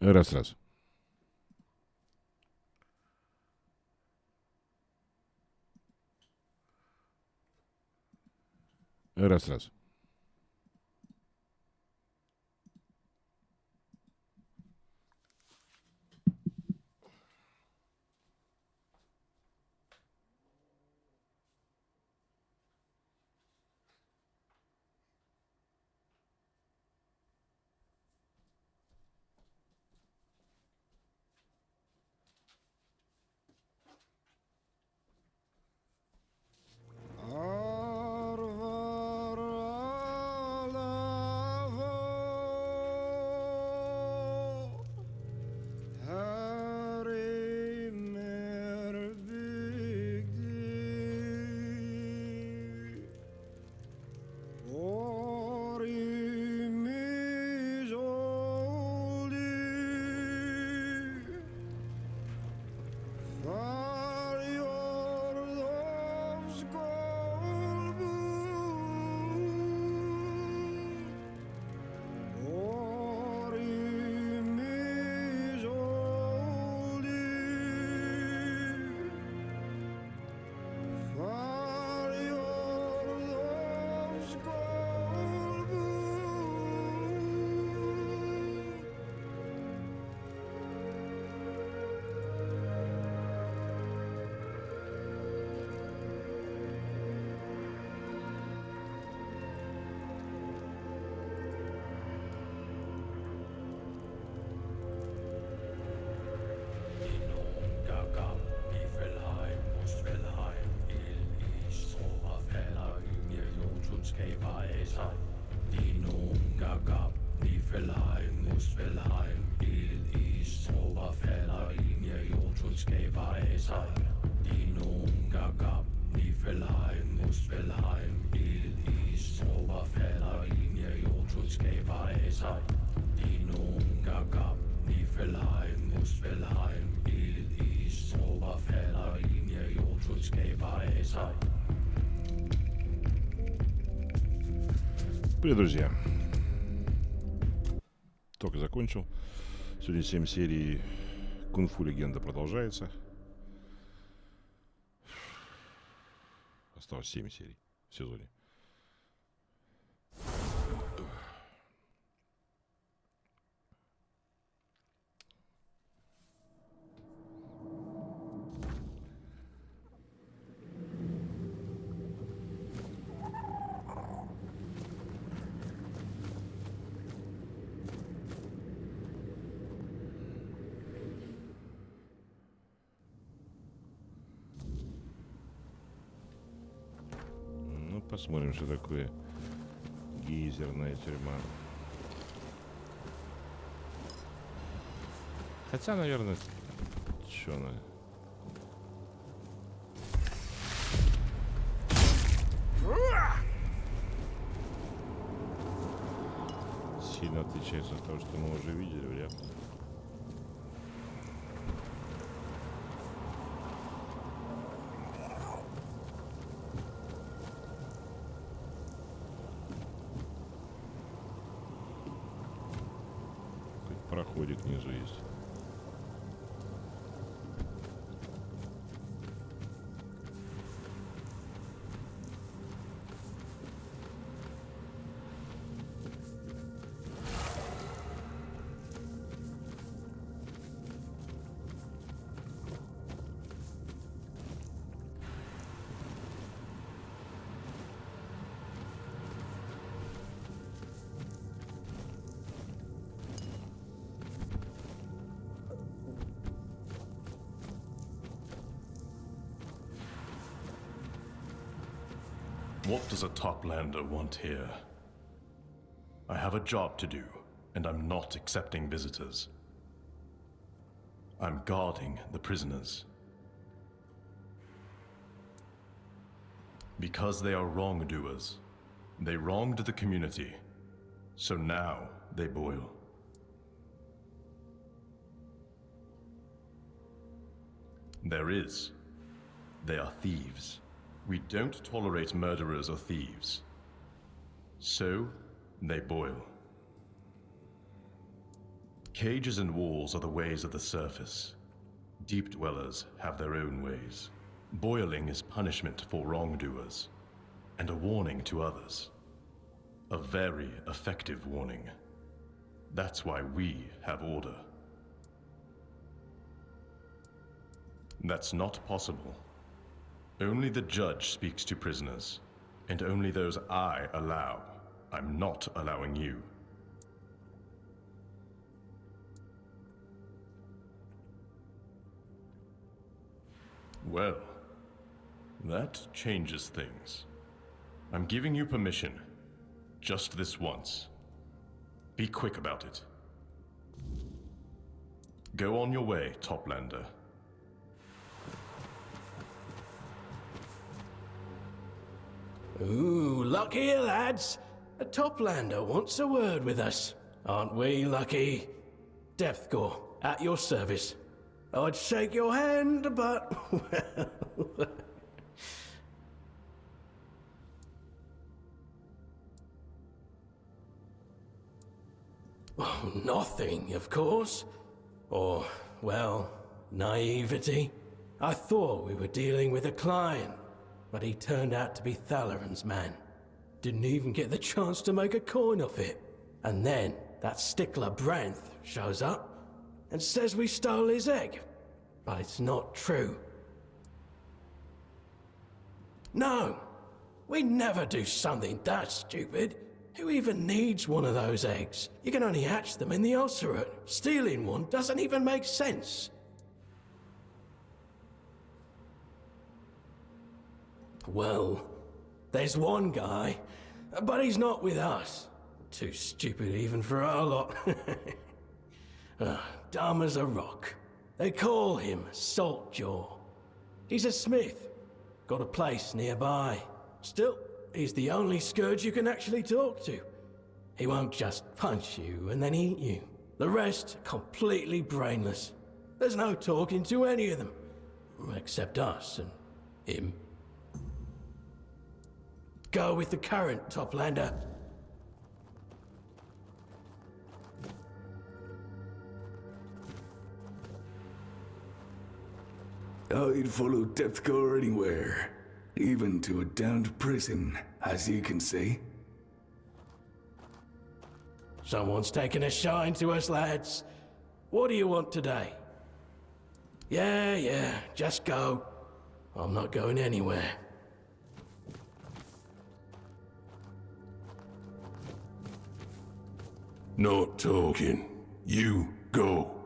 Раз-раз. Раз-раз. Привет, друзья. Только закончил. Сегодня 7 серий Кунг-фу Легенда продолжается. Осталось 7 серий в сезоне. Посмотрим, что такое гейзерная тюрьма. Хотя, наверное, что она... Сильно отличается от того, что мы уже видели, вряд ли. Проходик внизу есть. What does a toplander want here? I have a job to do, and I'm not accepting visitors. I'm guarding the prisoners. Because they are wrongdoers. They wronged the community, so now they boil. There is. They are thieves. We don't tolerate murderers or thieves. So, they boil. Cages and walls are the ways of the surface. Deep dwellers have their own ways. Boiling is punishment for wrongdoers, and a warning to others. A very effective warning. That's why we have order. That's not possible. Only the judge speaks to prisoners, and only those I allow. I'm not allowing you. Well, that changes things. I'm giving you permission. Just this once. Be quick about it. Go on your way, Toplander. Ooh, look here, lads. A Toplander wants a word with us. Aren't we lucky? Depthgore, at your service. I'd shake your hand, but... well... Oh, nothing, of course. Or, well, naivety. I thought we were dealing with a client, but he turned out to be Thalaran's man. Didn't even get the chance to make a coin off it. And then that stickler Branth shows up and says we stole his egg. But it's not true. No, we never do something that stupid. Who even needs one of those eggs? You can only hatch them in the Osserat. Stealing one doesn't even make sense. Well, there's one guy, but he's not with us. Too stupid even for our lot. Dumb as a rock. They call him Saltjaw. He's a smith. Got a place nearby. Still, he's the only scourge you can actually talk to. He won't just punch you and then eat you. The rest, completely brainless. There's no talking to any of them. Except us and him. Go with the current, Toplander. I'd follow Depthgore anywhere. Even to a damned prison, as you can see. Someone's taken a shine to us, lads. What do you want today? Yeah, just go. I'm not going anywhere. Not talking. You go.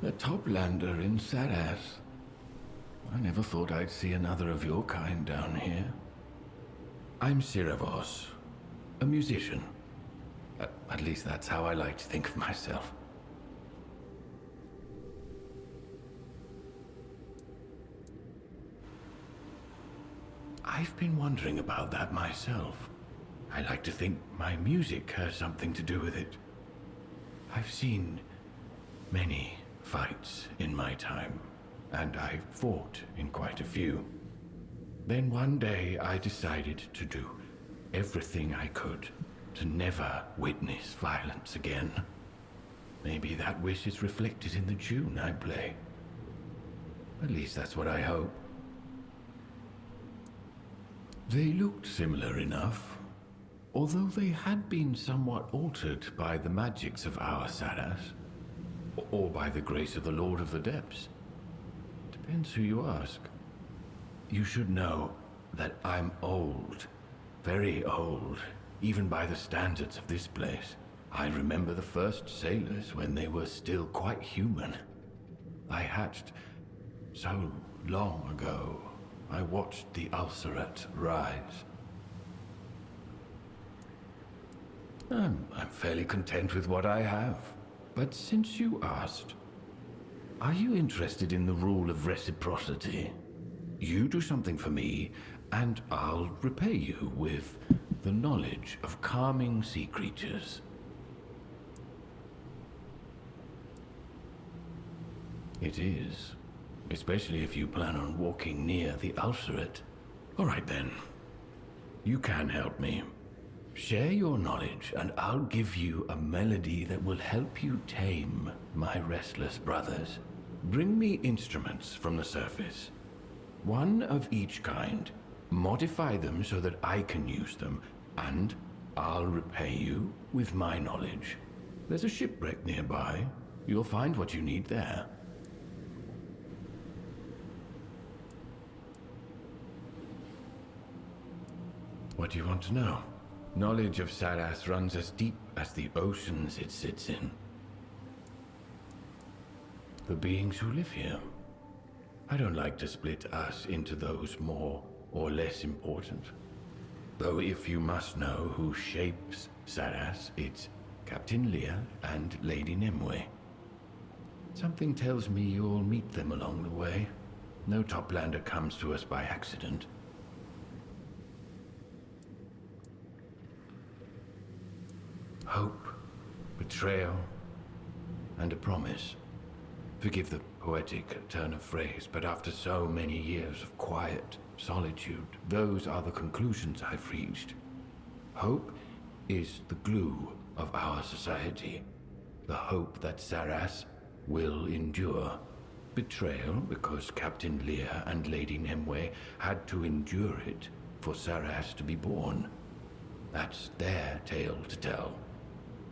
A toplander in Saras. I never thought I'd see another of your kind down here. I'm Siravos, a musician. At least that's how I like to think of myself. I've been wondering about that myself. I like to think my music has something to do with it. I've seen many fights in my time, and I've fought in quite a few. Then one day I decided to do everything I could to never witness violence again. Maybe that wish is reflected in the tune I play. At least that's what I hope. They looked similar enough, although they had been somewhat altered by the magics of our Saras, or by the grace of the Lord of the Depths. Depends who you ask. You should know that I'm old, very old, even by the standards of this place. I remember the first sailors when they were still quite human. I hatched so long ago. I watched the Ulcerat rise. I'm fairly content with what I have. But since you asked, are you interested in the rule of reciprocity? You do something for me, and I'll repay you with the knowledge of calming sea creatures. It is. Especially if you plan on walking near the Ulcerat. All right then. You can help me. Share your knowledge, and I'll give you a melody that will help you tame my restless brothers. Bring me instruments from the surface. One of each kind. Modify them so that I can use them, and I'll repay you with my knowledge. There's a shipwreck nearby. You'll find what you need there. What do you want to know? Knowledge of Saras runs as deep as the oceans it sits in. The beings who live here. I don't like to split us into those more or less important. Though if you must know who shapes Saras, it's Captain Lear and Lady Nimue. Something tells me you'll meet them along the way. No toplander comes to us by accident. Hope, betrayal, and a promise. Forgive the poetic turn of phrase, but after so many years of quiet solitude, those are the conclusions I've reached. Hope is the glue of our society. The hope that Saras will endure. Betrayal because Captain Lear and Lady Nimue had to endure it for Saras to be born. That's their tale to tell.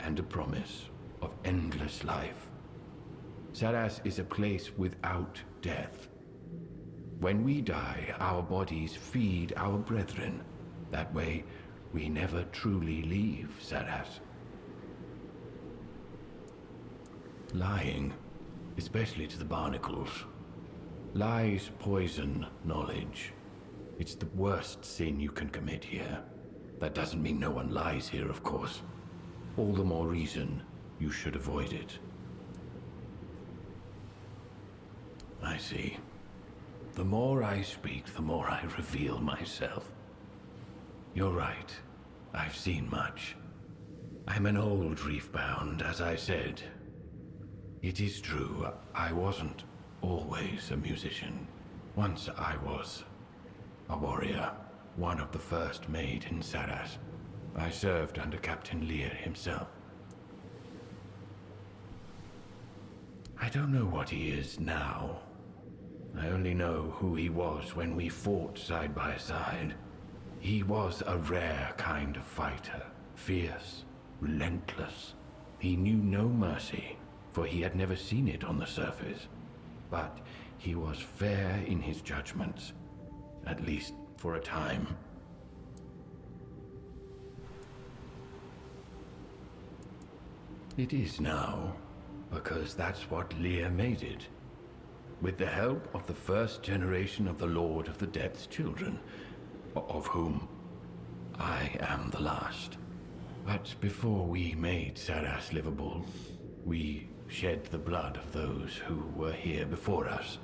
And a promise of endless life. Saras is a place without death. When we die, our bodies feed our brethren. That way, we never truly leave Saras. Lying, especially to the barnacles. Lies poison knowledge. It's the worst sin you can commit here. That doesn't mean no one lies here, of course. All the more reason you should avoid it. I see. The more I speak, the more I reveal myself. You're right. I've seen much. I'm an old reefbound, as I said. It is true, I wasn't always a musician. Once I was a warrior, one of the first made in Saras. I served under Captain Lear himself. I don't know what he is now. I only know who he was when we fought side by side. He was a rare kind of fighter, fierce, relentless. He knew no mercy, for he had never seen it on the surface. But he was fair in his judgments, at least for a time. It is now. because that's what Lear made it. With the help of the first generation of the Lord of the Depth's children, of whom I am the last. But before we made Saras livable, we shed the blood of those who were here before us.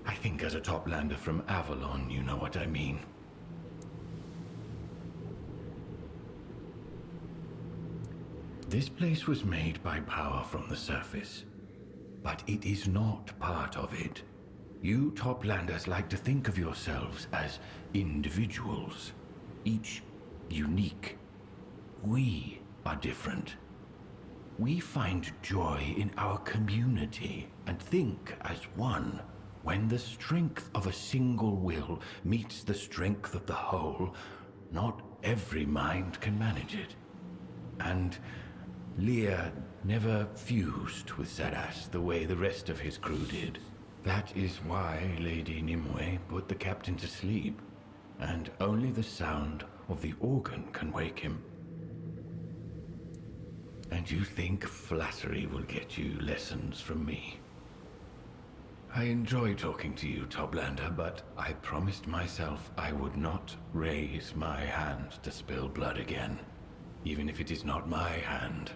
I think as a toplander from Avalon, you know what I mean. This place was made by power from the surface, but it is not part of it. You toplanders like to think of yourselves as individuals, each unique. We are different. We find joy in our community and think as one. When the strength of a single will meets the strength of the whole, not every mind can manage it. And Lear never fused with Saras the way the rest of his crew did. That is why Lady Nimue put the captain to sleep, and only the sound of the organ can wake him. And you think flattery will get you lessons from me? I enjoy talking to you, Toplander, but I promised myself I would not raise my hand to spill blood again, even if it is not my hand.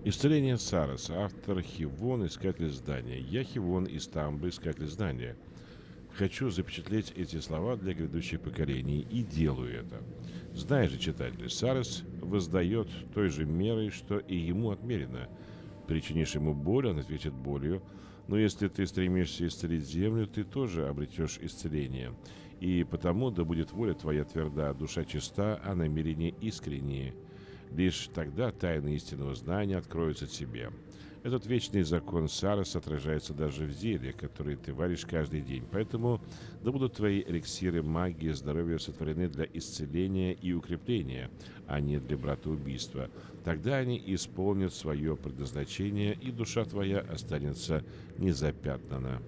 Исцеление Сарас. Автор Хивон, искатель здания. Я Хивон из Тамбы, искатель здания. Хочу запечатлеть эти слова для грядущих поколений и делаю это. Знаешь же, читатель, Сарас воздает той же мерой, что и ему отмерено. Причинишь ему боль, он ответит болью. Но если ты стремишься исцелить землю, ты тоже обретешь исцеление. И потому да будет воля твоя тверда, душа чиста, а намерения искренние. Лишь тогда тайны истинного знания откроются тебе. Этот вечный закон Сарас отражается даже в зелье, которые ты варишь каждый день. Поэтому да будут твои эликсиры магии и здоровья сотворены для исцеления и укрепления, а не для братоубийства. Тогда они исполнят свое предназначение, и душа твоя останется незапятнана.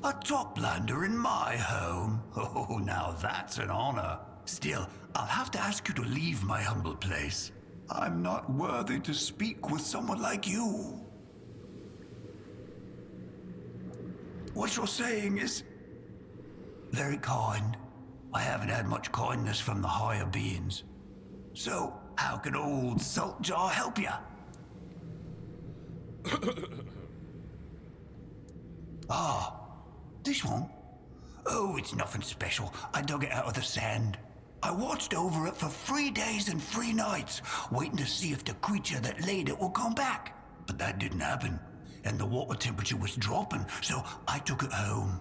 A toplander in my home? Oh, now that's an honor. Still, I'll have to ask you to leave my humble place. I'm not worthy to speak with someone like you. What you're saying is very kind. I haven't had much kindness from the higher beings. So, how can old Saltjaw help you? This one? Oh, it's nothing special. I dug it out of the sand. I watched over it for 3 days and 3 nights, waiting to see if the creature that laid it will come back. But that didn't happen, and the water temperature was dropping, so I took it home.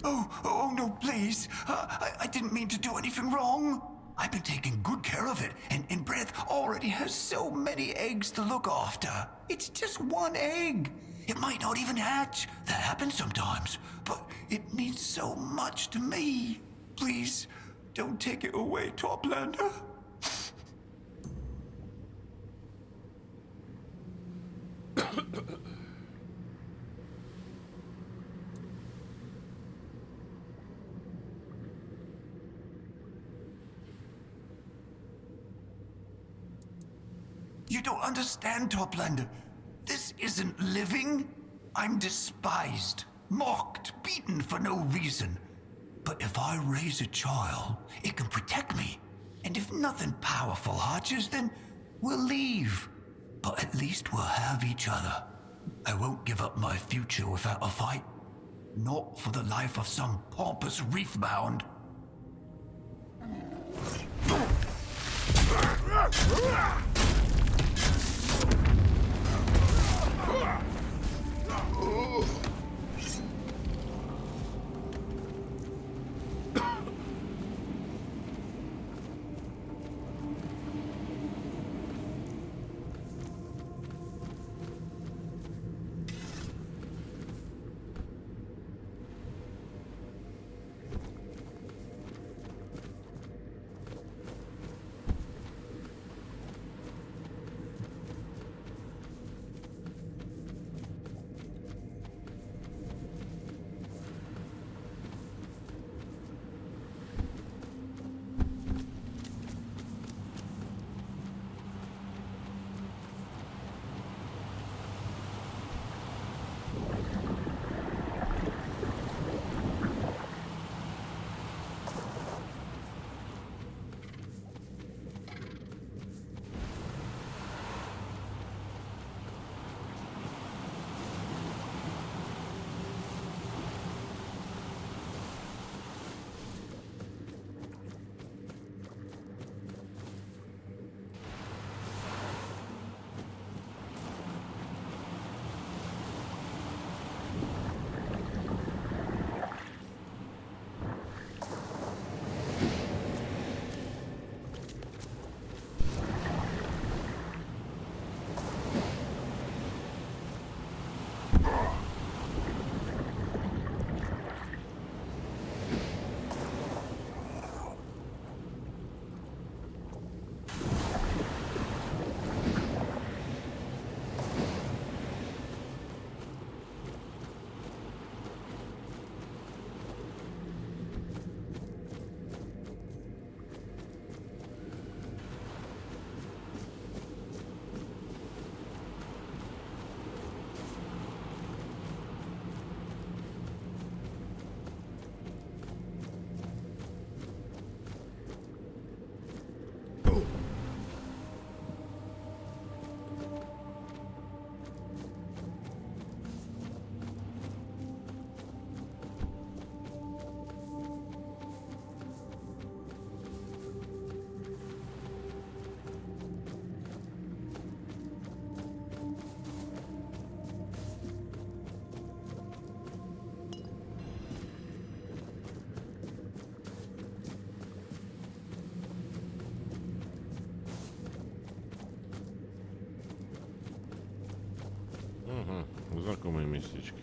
Oh, no, please. I didn't mean to do anything wrong. I've been taking good care of it, and Breath already has so many eggs to look after. It's just 1 egg. It might not even hatch. That happens sometimes, but it means so much to me. Please, don't take it away, Toplander. You don't understand, Toplander. This isn't living. I'm despised, mocked, beaten for no reason. But if I raise a child, it can protect me. And if nothing powerful hatches, then we'll leave. But at least we'll have each other. I won't give up my future without a fight. Not for the life of some pompous reefbound. Знакомое местечко.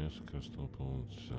Здание скоростного полнца.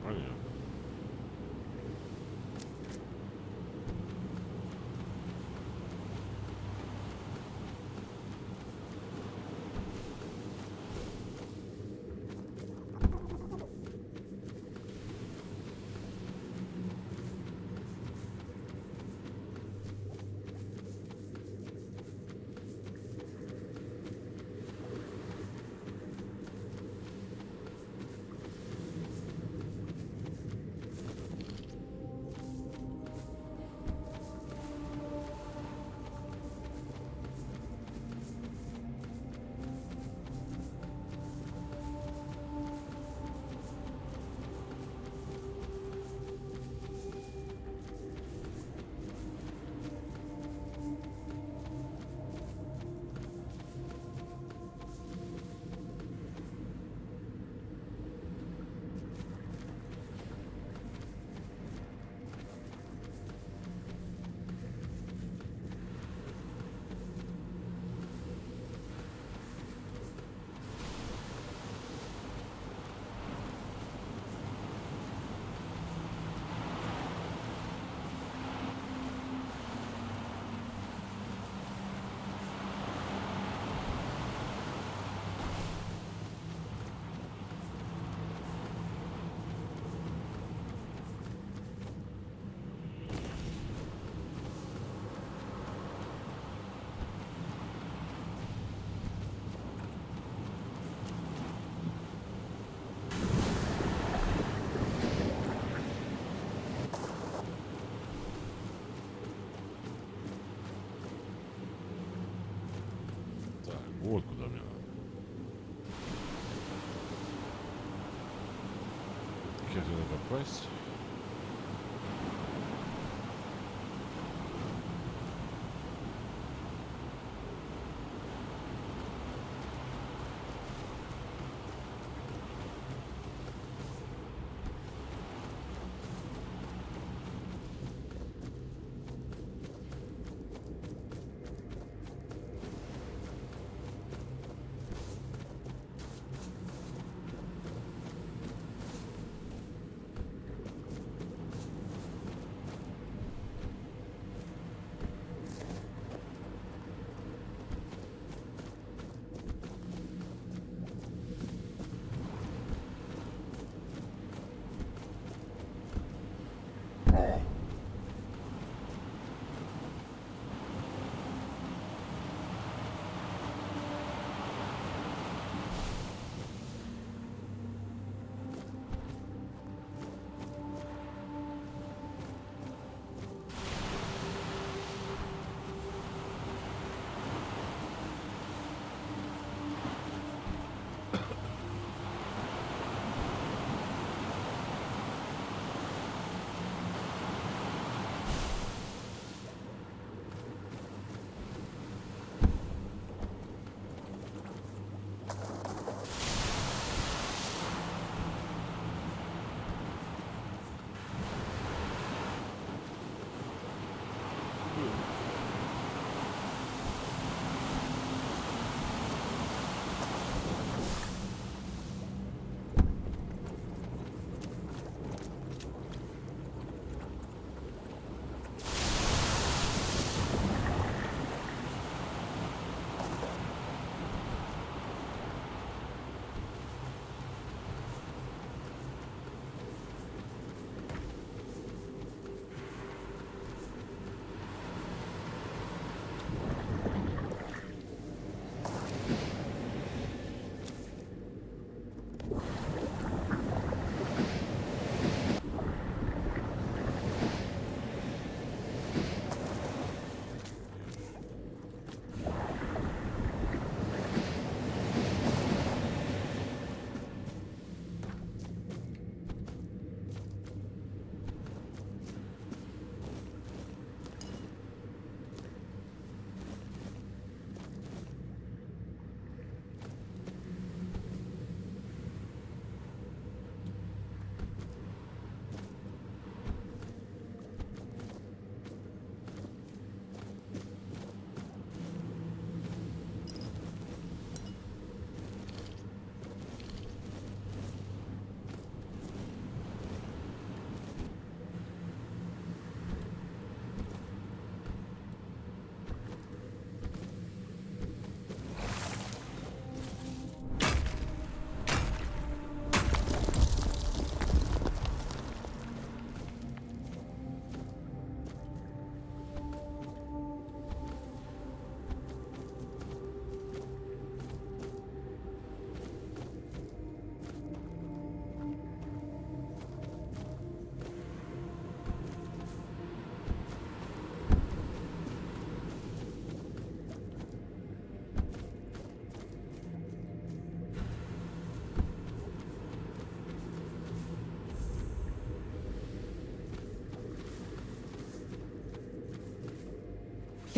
Понятно. Вот куда мне надо. Как туда попасть?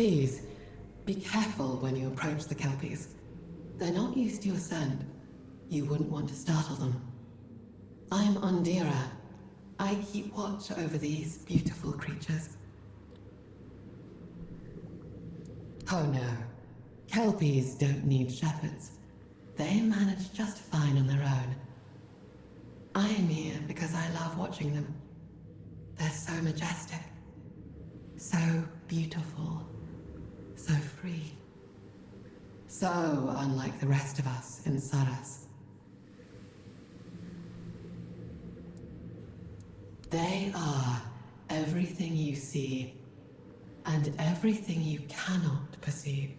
Please, be careful when you approach the Kelpies. They're not used to your scent. You wouldn't want to startle them. I'm Ondira. I keep watch over these beautiful creatures. Oh no. Kelpies don't need shepherds. They manage just fine on their own. I am here because I love watching them. They're so majestic. So beautiful. So free. So unlike the rest of us in Saras. They are everything you see and everything you cannot perceive.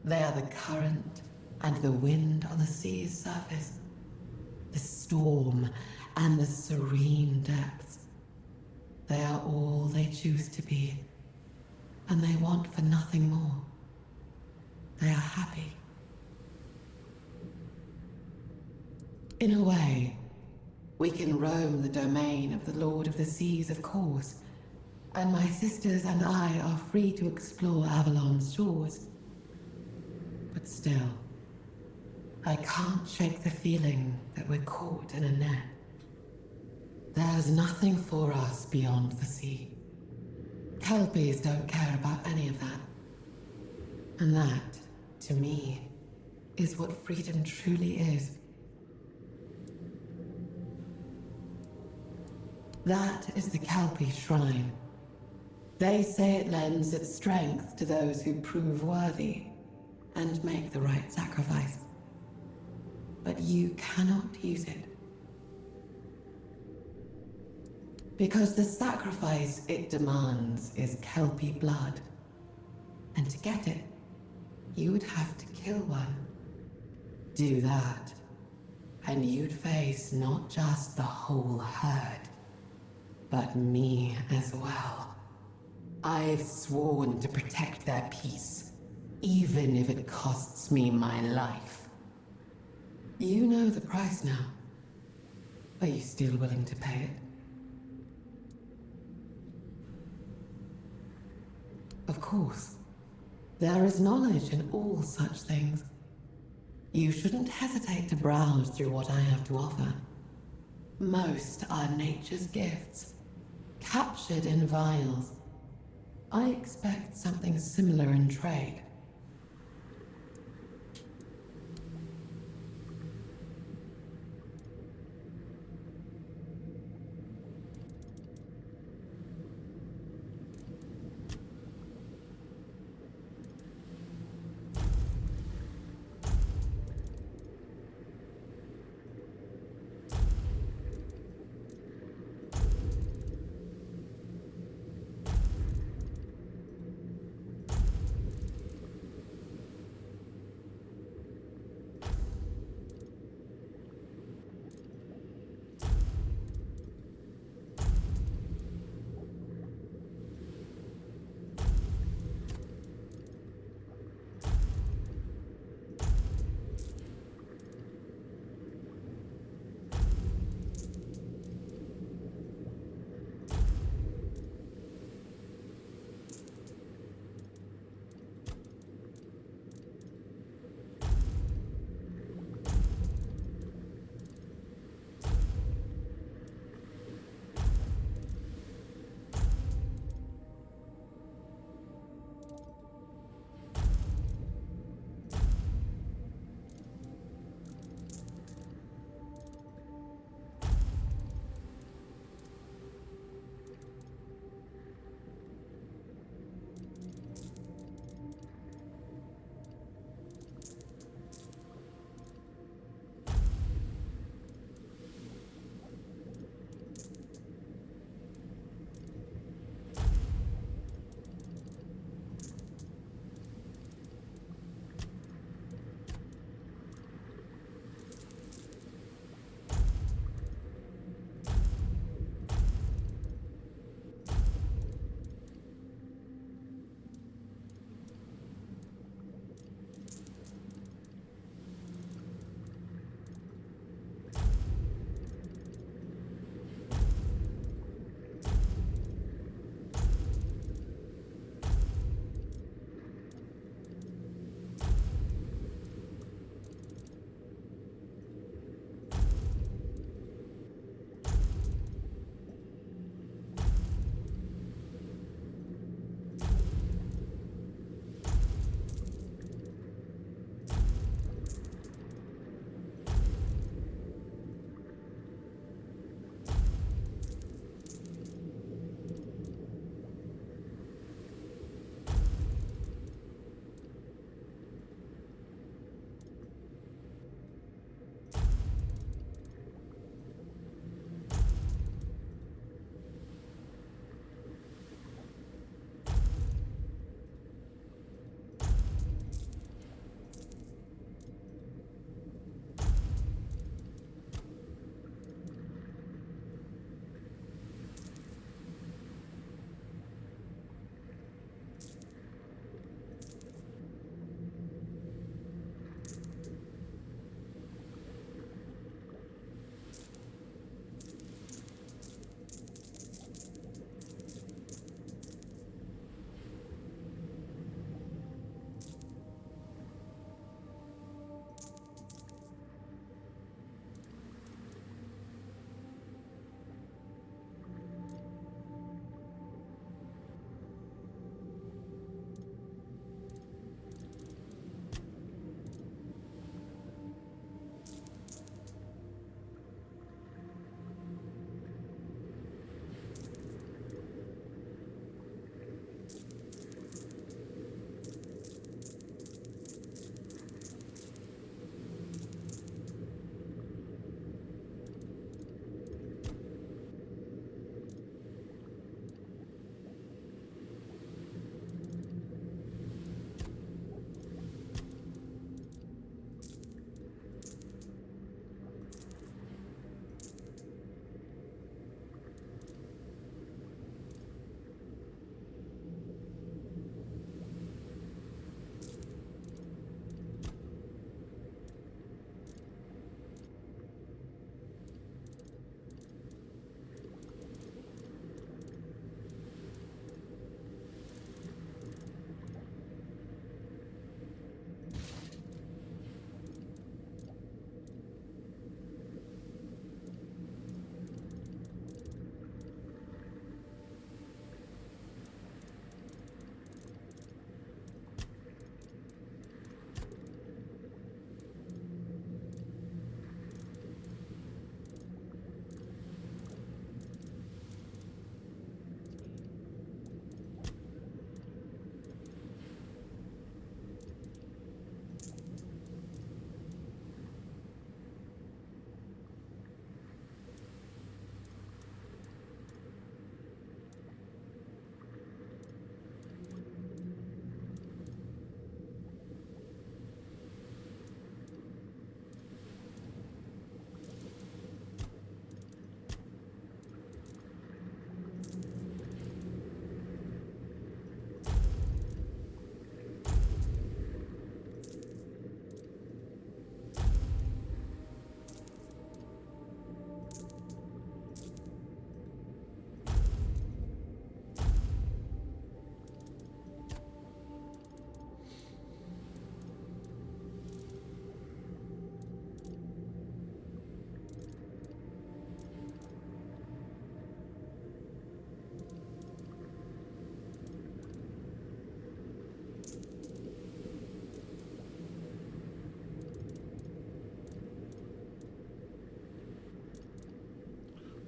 They are the current and the wind on the sea's surface, the storm and the serene depths. They are all they choose to be, and they want for nothing more. They are happy. In a way, we can roam the domain of the Lord of the Seas, of course, and my sisters and I are free to explore Avalon's shores. But still, I can't shake the feeling that we're caught in a net. There's nothing for us beyond the sea. Kelpies don't care about any of that. And that, to me, is what freedom truly is. That is the Kelpie shrine. They say it lends its strength to those who prove worthy and make the right sacrifice. But you cannot use it. Because the sacrifice it demands is Kelpie blood. And to get it, you would have to kill one. Do that, and you'd face not just the whole herd, but me as well. I've sworn to protect their peace, even if it costs me my life. You know the price now. Are you still willing to pay it? Of course. There is knowledge in all such things. You shouldn't hesitate to browse through what I have to offer. Most are nature's gifts, captured in vials. I expect something similar in trade.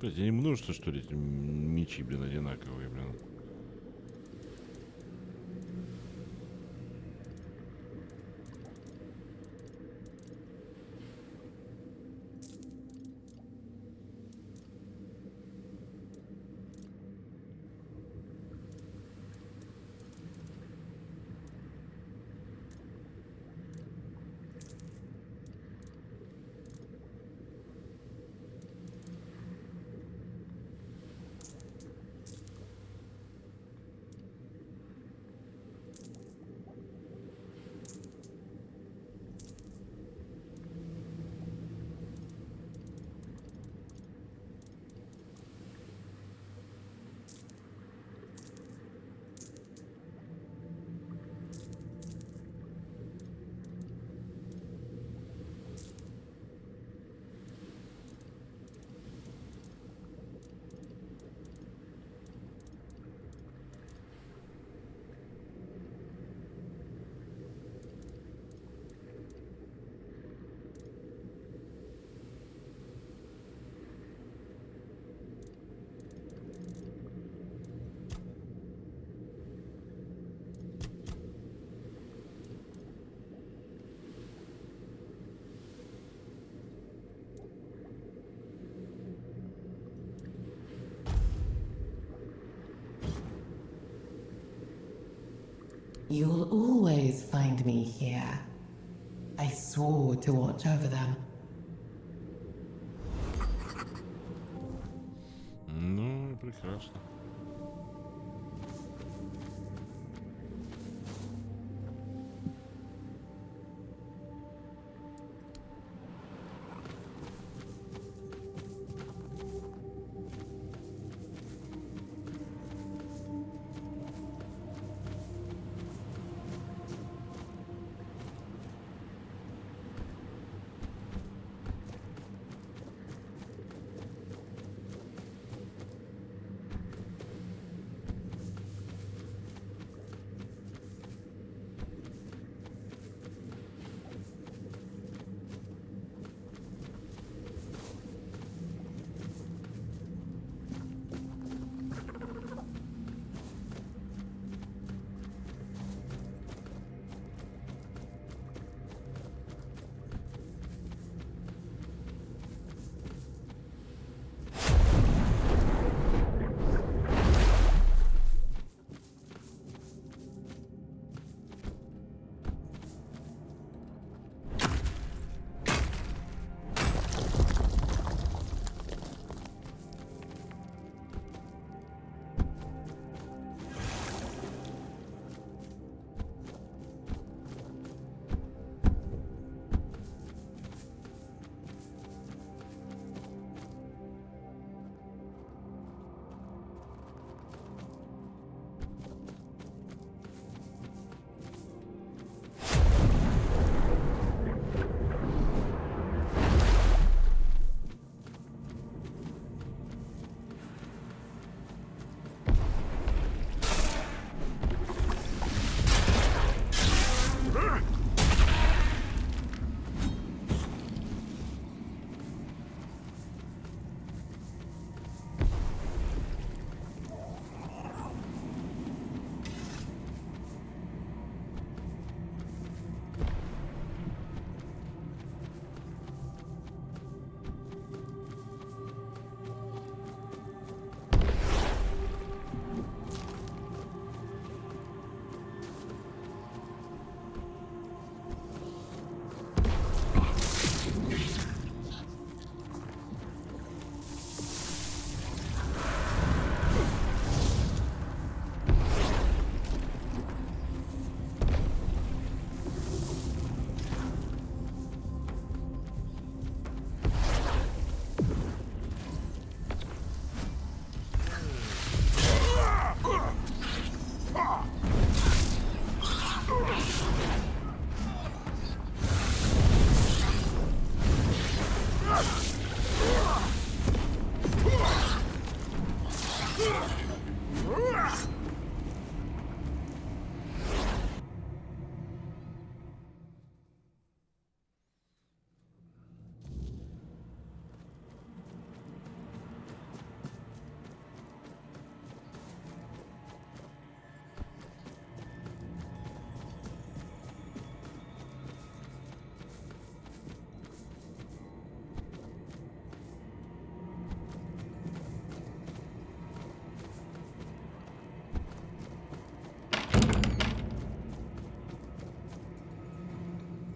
Блядь, они множество, что ли, эти мечи, блин, одинаковые, блин. You'll always find me here. I swore to watch over them. Ну, прекрасно.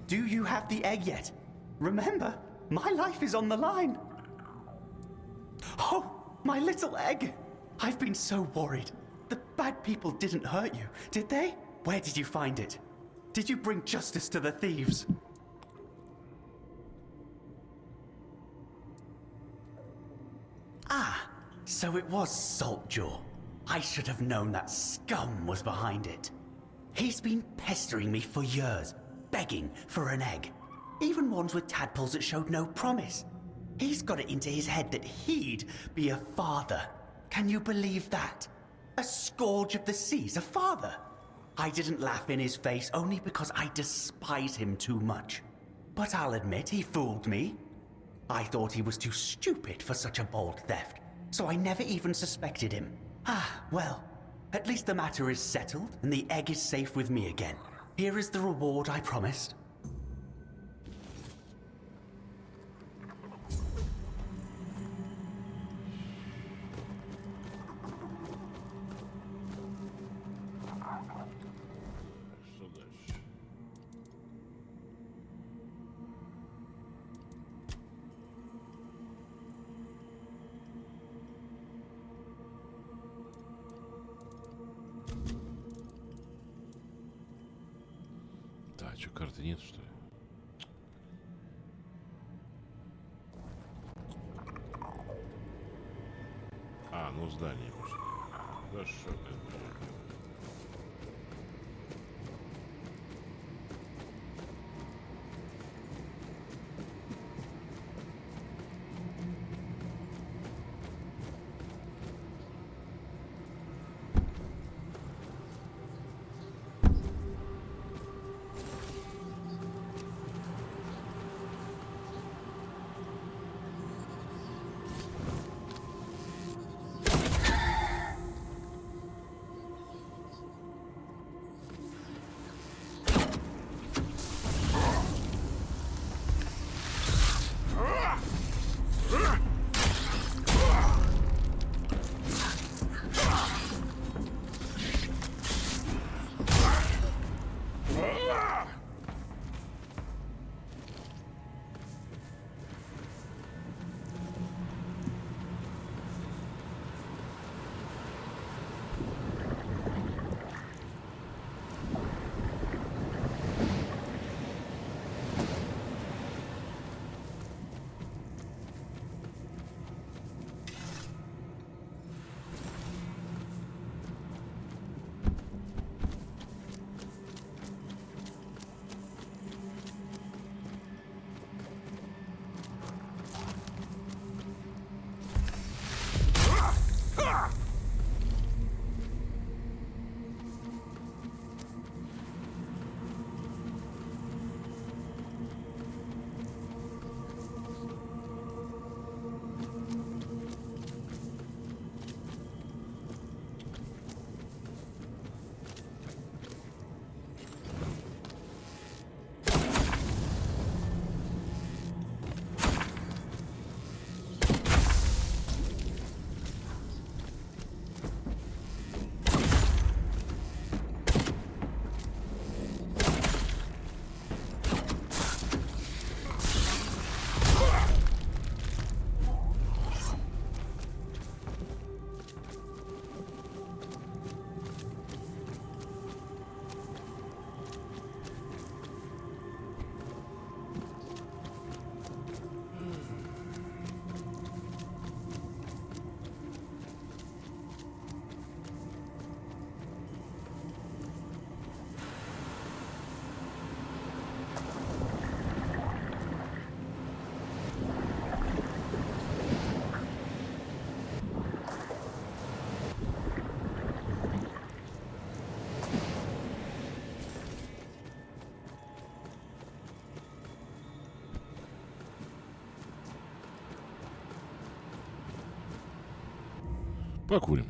Do you have the egg yet? Remember, my life is on the line. Oh, my little egg! I've been so worried. The bad people didn't hurt you, did they? Where did you find it? Did you bring justice to the thieves? Ah, so it was Saltjaw. I should have known that scum was behind it. He's been pestering me for years, begging for an egg. Even ones with tadpoles that showed no promise. He's got it into his head that he'd be a father. Can you believe that? A scourge of the seas, a father. I didn't laugh in his face only because I despise him too much. But I'll admit he fooled me. I thought he was too stupid for such a bold theft, so I never even suspected him. Ah, well, at least the matter is settled and the egg is safe with me again. Here is the reward I promised. Что дальше? Да, что, карты нет, что ли? А, ну здание пошли. Хорошо, тогда. Покурим.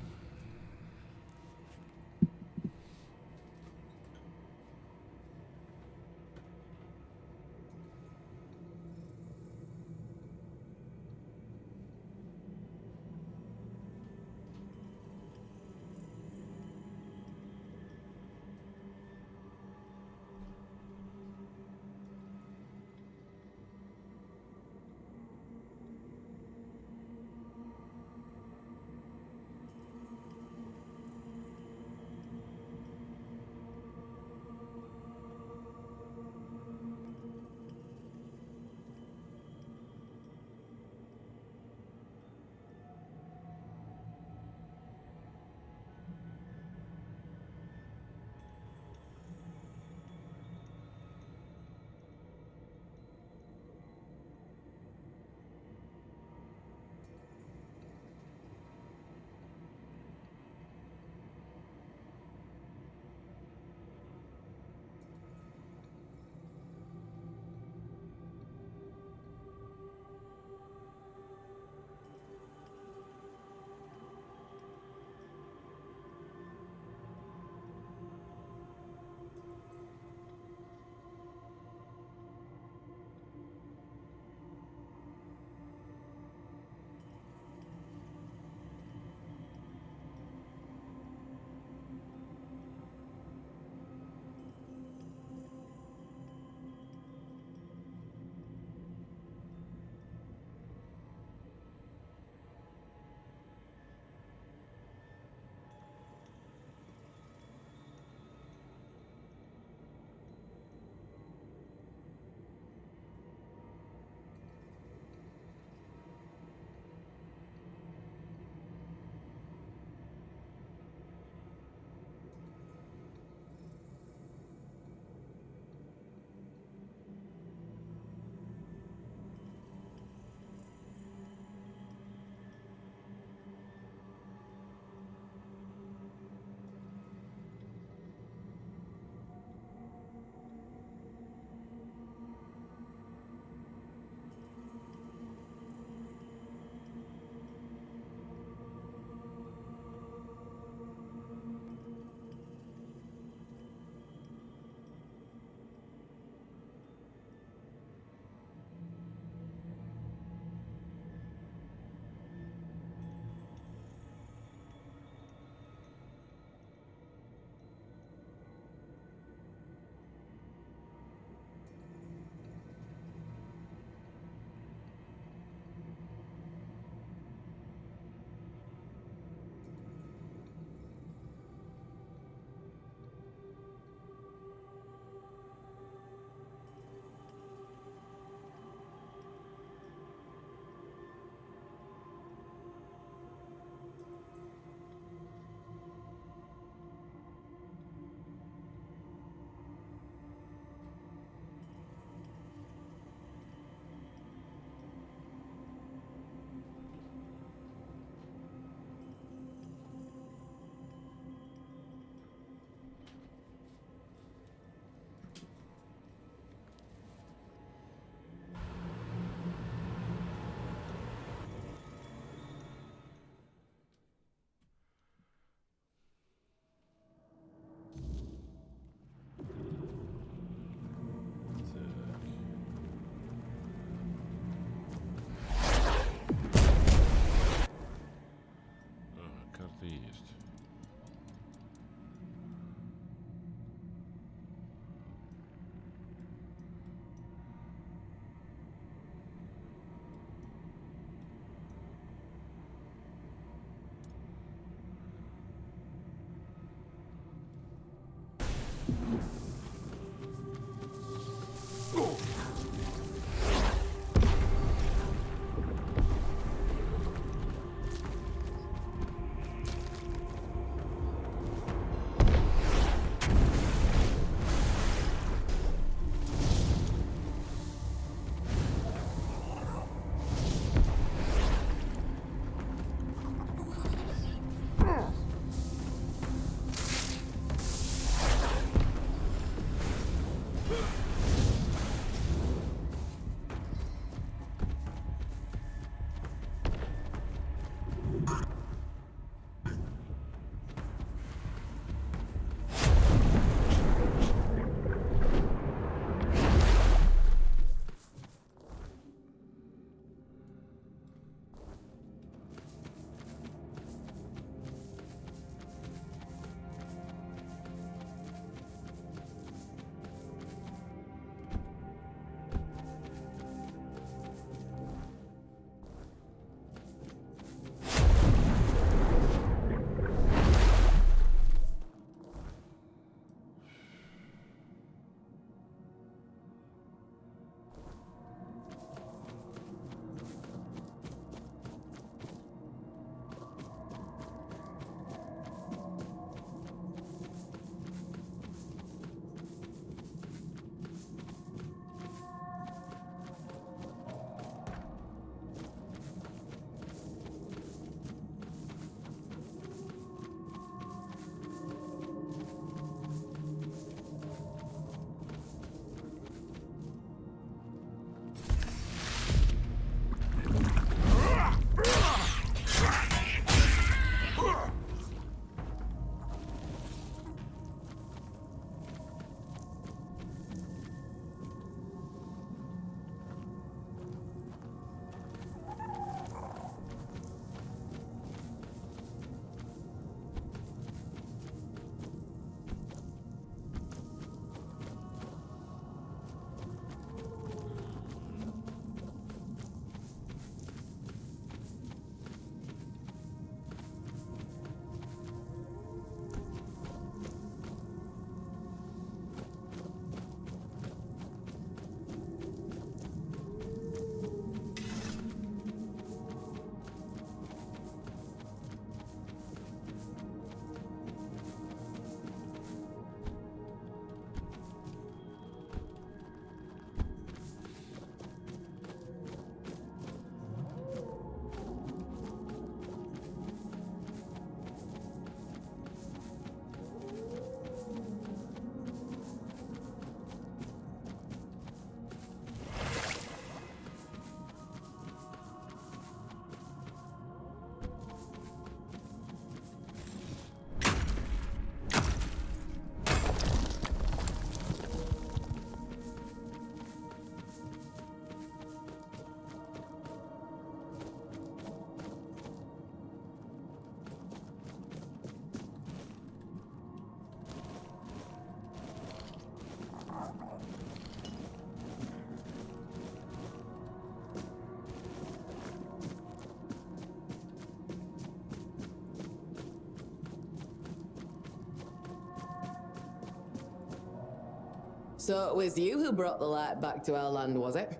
So it was you who brought the light back to our land, was it?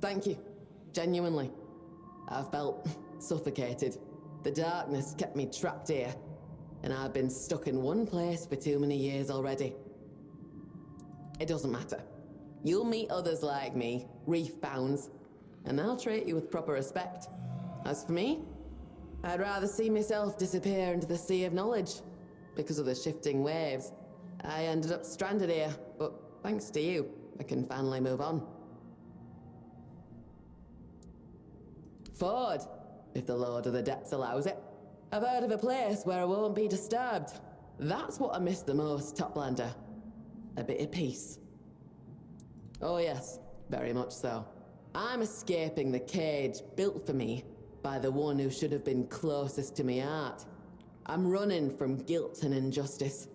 Thank you. Genuinely. I felt suffocated. The darkness kept me trapped here, and I've been stuck in one place for too many years already. It doesn't matter. You'll meet others like me, reef-bounds, and I'll treat you with proper respect. As for me, I'd rather see myself disappear into the sea of knowledge. Because of the shifting waves, I ended up stranded here, but thanks to you, I can finally move on. Forward, if the Lord of the Depths allows it. I've heard of a place where I won't be disturbed. That's what I miss the most, Toplander. A bit of peace. Oh yes, very much so. I'm escaping the cage built for me by the one who should have been closest to my heart. I'm running from guilt and injustice.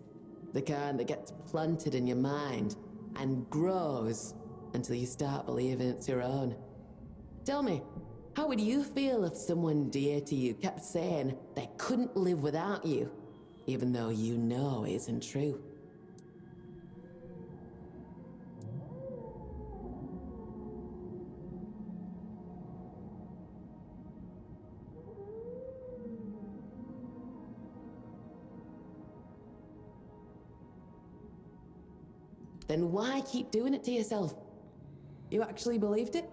The kind that gets planted in your mind and grows until you start believing it's your own. Tell me, how would you feel if someone dear to you kept saying they couldn't live without you, even though you know it isn't true? then why keep doing it to yourself? You actually believed it?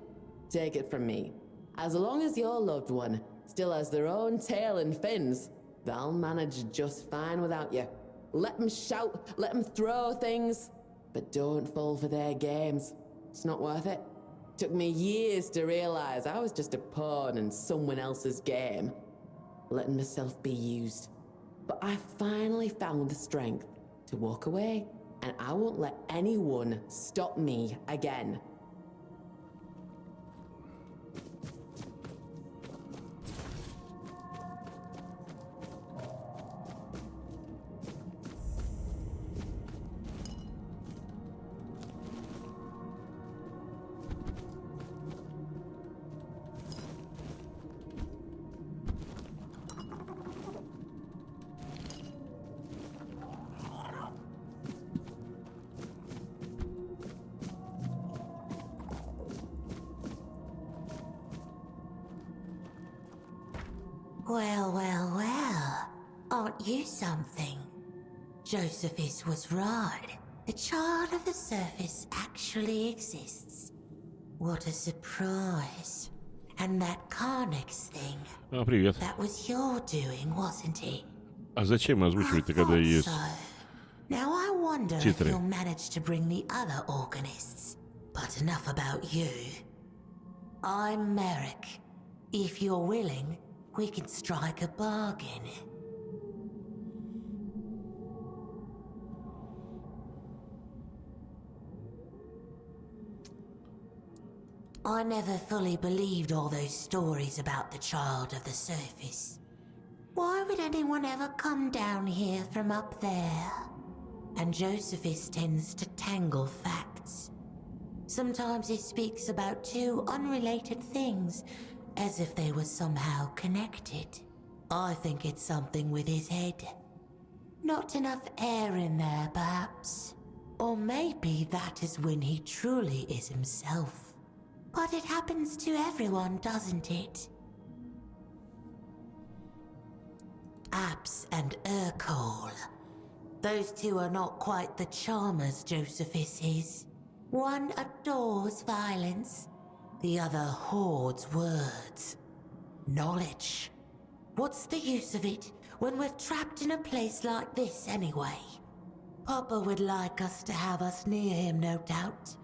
Take it from me. As long as your loved one still has their own tail and fins, they'll manage just fine without you. Let them shout, let them throw things, but don't fall for their games. It's not worth it. Took me years to realize I was just a pawn in someone else's game, letting myself be used. But I finally found the strength to walk away, and I won't let anyone stop me again. Well, well, well. Aren't you something? Josephus was right. The child of the surface actually exists. What a surprise. And that Carnix thing, Привет. that was your doing, wasn't it? А зачем I озвучивать-то, когда thought есть so. Now I wonder if титры? you'll manage to bring the other organists. But enough about you. I'm Merrick. If you're willing, we can strike a bargain. I never fully believed all those stories about the child of the surface. Why would anyone ever come down here from up there? And Josephus tends to tangle facts. Sometimes he speaks about two unrelated things, as if they were somehow connected. I think it's something with his head. Not enough air in there, perhaps. Or maybe that is when he truly is himself. But it happens to everyone, doesn't it? Abs and Urkel. Those two are not quite the charmers Josephus is. One adores violence, the other hoards words. Knowledge. What's the use of it when we're trapped in a place like this anyway? Papa would like us to have us near him, no doubt.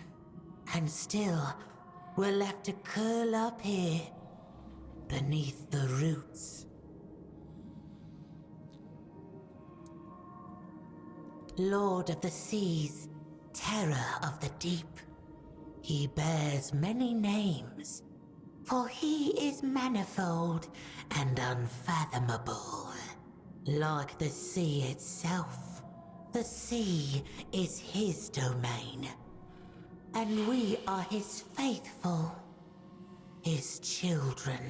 And still, we're left to curl up here, beneath the roots. Lord of the seas, terror of the deep. He bears many names, for he is manifold and unfathomable. Like the sea itself, the sea is his domain, and we are his faithful, his children.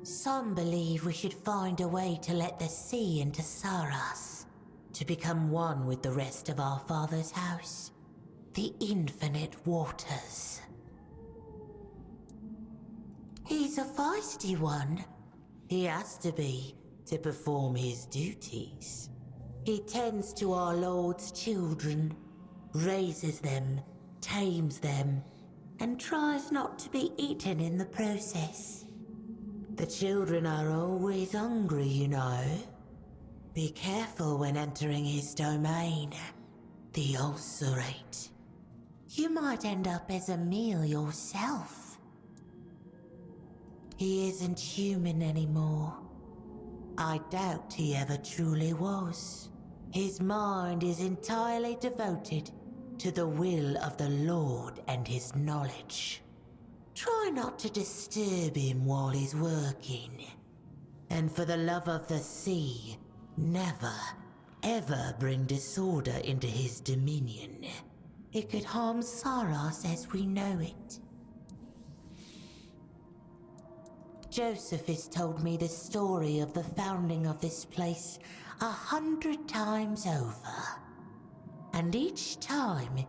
Some believe we should find a way to let the sea into Saras, to become one with the rest of our father's house, the infinite waters. He's a feisty one. He has to be to perform his duties. He tends to our Lord's children, raises them, tames them, and tries not to be eaten in the process. The children are always hungry, you know. Be careful when entering his domain, the ulcerate. You might end up as a meal yourself. He isn't human anymore. I doubt he ever truly was. His mind is entirely devoted to the will of the Lord and his knowledge. Try not to disturb him while he's working. And for the love of the sea, never, ever bring disorder into his dominion. It could harm Saras as we know it. Joseph has told me the story of the founding of this place 100 times over. And each time,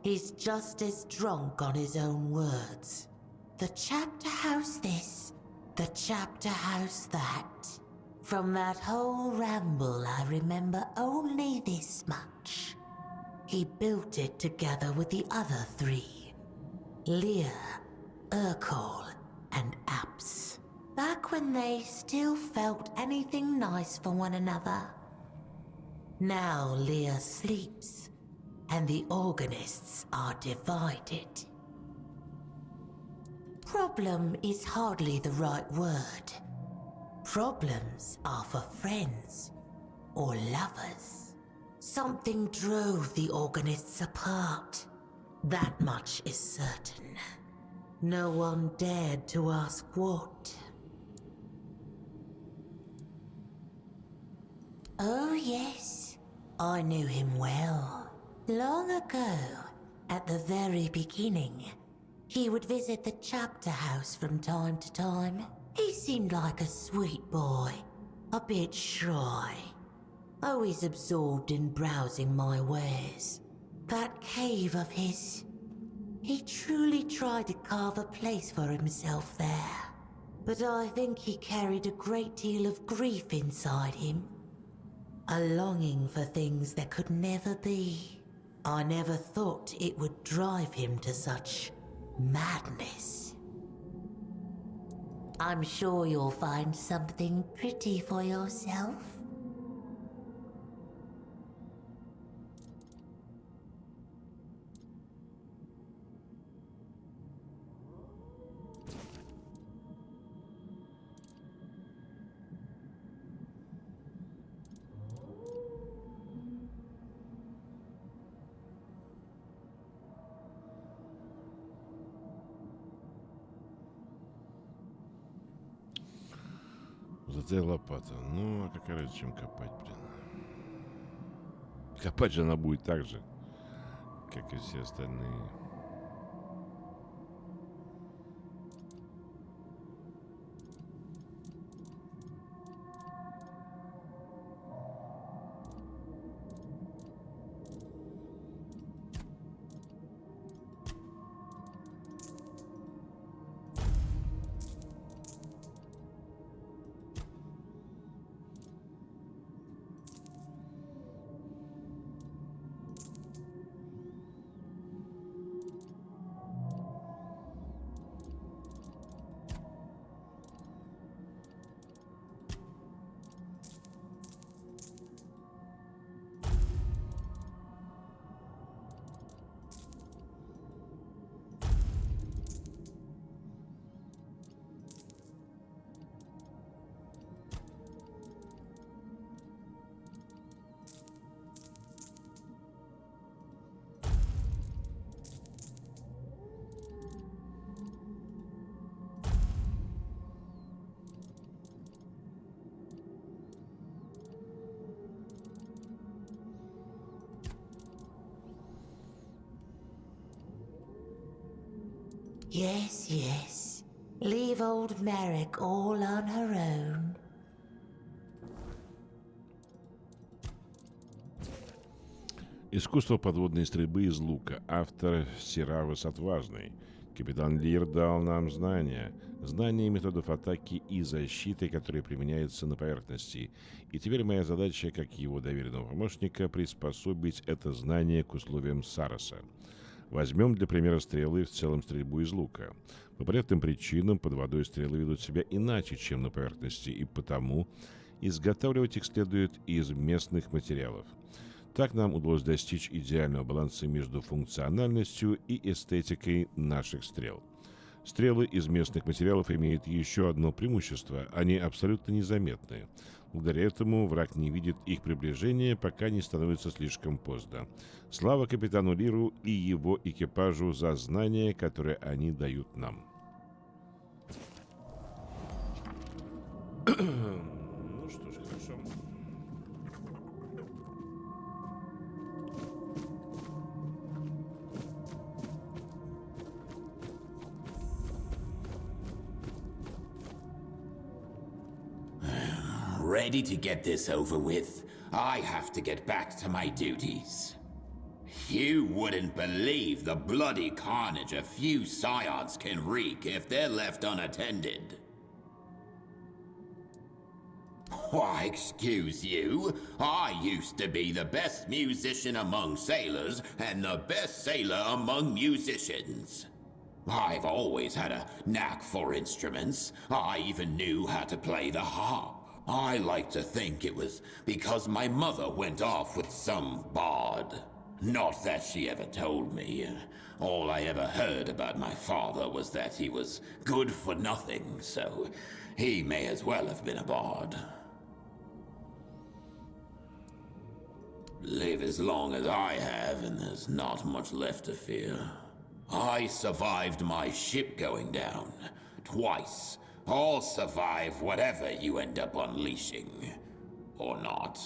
he's just as drunk on his own words. The chapter house this, the chapter house that. From that whole ramble, I remember only this much. He built it together with the other three, Lear, Urkel, and Apps, back when they still felt anything nice for one another. Now Lear sleeps, and the organists are divided. Problem is hardly the right word. Problems are for friends or lovers. Something drove the organists apart. That much is certain. No one dared to ask what. Oh yes, I knew him well. Long ago, at the very beginning, he would visit the chapter house from time to time. He seemed like a sweet boy, a bit shy, always absorbed in browsing my wares. That cave of his, he truly tried to carve a place for himself there. But I think he carried a great deal of grief inside him. A longing for things that could never be. I never thought it would drive him to such madness. I'm sure you'll find something pretty for yourself. Золотая лопата. Ну, а какая разница, чем копать, блин? Копать же она будет так же, как и все остальные. Yes, yes. Leave old Merrick all on her own. Искусство подводной стрельбы из лука. Автор Сиравас Отважный. Капитан Лир дал нам знания. Знания методов атаки и защиты, которые применяются на поверхности. И теперь моя задача, как его доверенного помощника, приспособить это знание к условиям Сароса. Возьмем для примера стрелы, в целом стрельбу из лука. По понятным причинам под водой стрелы ведут себя иначе, чем на поверхности, и потому изготавливать их следует из местных материалов. Так нам удалось достичь идеального баланса между функциональностью и эстетикой наших стрел. Стрелы из местных материалов имеют еще одно преимущество – они абсолютно незаметны. Благодаря этому враг не видит их приближения, пока не становится слишком поздно. Слава капитану Лиру и его экипажу за знания, которые они дают нам. Ну что ж, хорошо. Ready to get this over with. I have to get back to my duties. You wouldn't believe the bloody carnage a few psiots can wreak if they're left unattended. Why, excuse you, I used to be the best musician among sailors and the best sailor among musicians. I've always had a knack for instruments. I even knew how to play the harp. I like to think it was because my mother went off with some bard. Not that she ever told me. All I ever heard about my father was that he was good for nothing, so he may as well have been a bard. Live as long as I have, and there's not much left to fear. I survived my ship going down twice. I'll survive whatever you end up unleashing. Or not.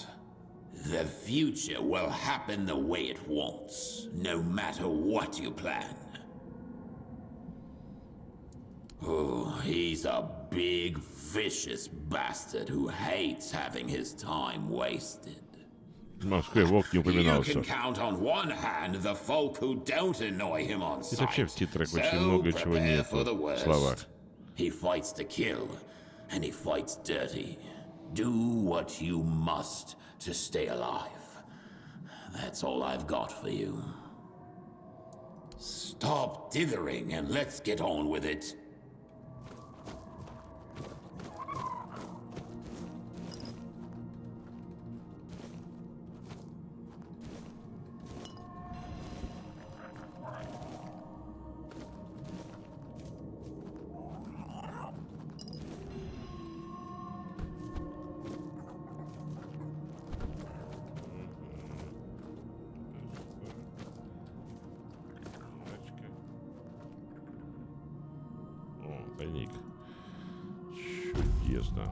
The future will happen the way it wants, no matter what you plan. Oh, he's a big, vicious bastard who hates having his time wasted. В Москве волк не You упоминался. can count on one hand the folk who don't annoy him on И вообще в sight. титрах очень So много чего prepare нету for the в worst. словах. He fights to kill, and he fights dirty. Do what you must to stay alive. That's all I've got for you. Stop dithering and let's get on with it. О, тайник. Чудесно.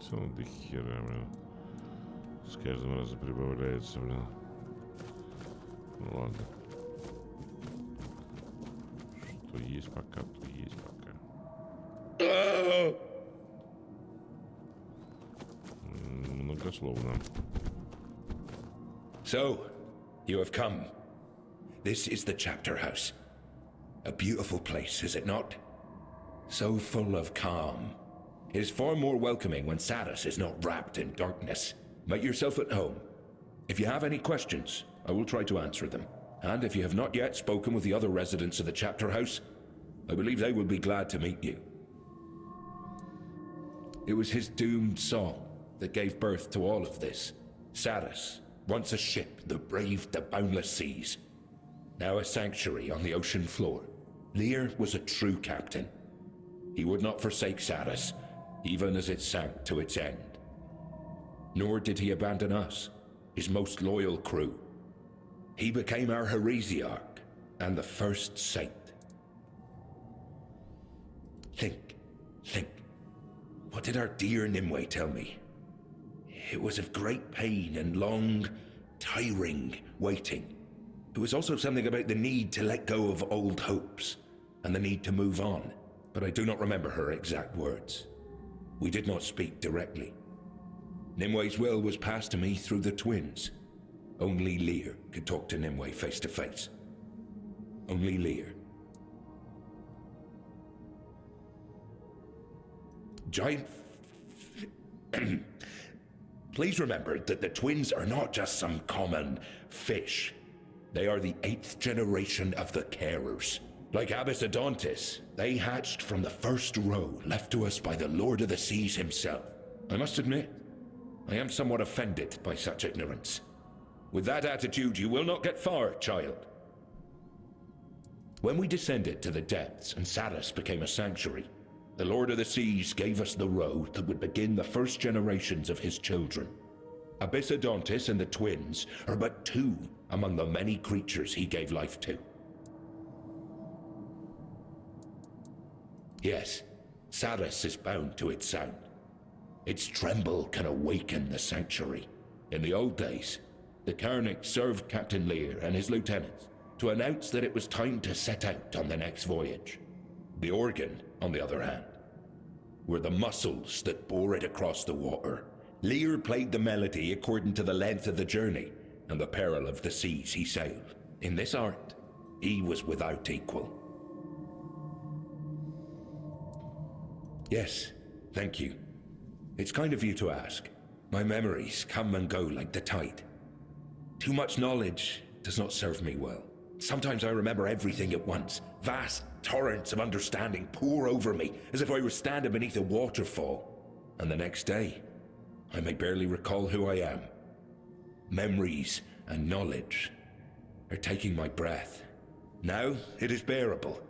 Целый до хера, блин. С каждым разом прибавляется, блин. Ну ладно. Что есть пока, то есть пока. Многословно. So, you have come. This is the chapter house. A beautiful place, is it not? So full of calm. It is far more welcoming when Saris is not wrapped in darkness. Make yourself at home. If you have any questions, I will try to answer them. And if you have not yet spoken with the other residents of the chapter house, I believe they will be glad to meet you. It was his doomed song that gave birth to all of this. Saris, once a ship that braved the boundless seas, now a sanctuary on the ocean floor. Lear was a true captain. He would not forsake Saris, even as it sank to its end. Nor did he abandon us, his most loyal crew. He became our heresiarch and the first saint. Think. What did our dear Nimue tell me? It was of great pain and long, tiring waiting. It was also something about the need to let go of old hopes and the need to move on, but I do not remember her exact words. We did not speak directly. Nimue's will was passed to me through the twins. Only Lear could talk to Nimue face to face. Only Lear. Giant... Please remember that the twins are not just some common fish. They are the 8th generation of the carers. Like Abysodontis, they hatched from the first row left to us by the Lord of the Seas himself. I must admit, I am somewhat offended by such ignorance. With that attitude, you will not get far, child. When we descended to the depths and Saris became a sanctuary, the Lord of the Seas gave us the road that would begin the first generations of his children. Abysodontis and the twins are but 2 among the many creatures he gave life to. Yes, Saris is bound to its sound. Its tremble can awaken the sanctuary. In the old days, the Karnak served Captain Lear and his lieutenants to announce that it was time to set out on the next voyage. The organ, on the other hand, were the muscles that bore it across the water. Lear played the melody according to the length of the journey and the peril of the seas he sailed. In this art, he was without equal. Yes, thank you. It's kind of you to ask. My memories come and go like the tide. Too much knowledge does not serve me well. Sometimes I remember everything at once. Vast torrents of understanding pour over me as if I were standing beneath a waterfall. And the next day, I may barely recall who I am. Memories and knowledge are taking my breath. Now it is bearable.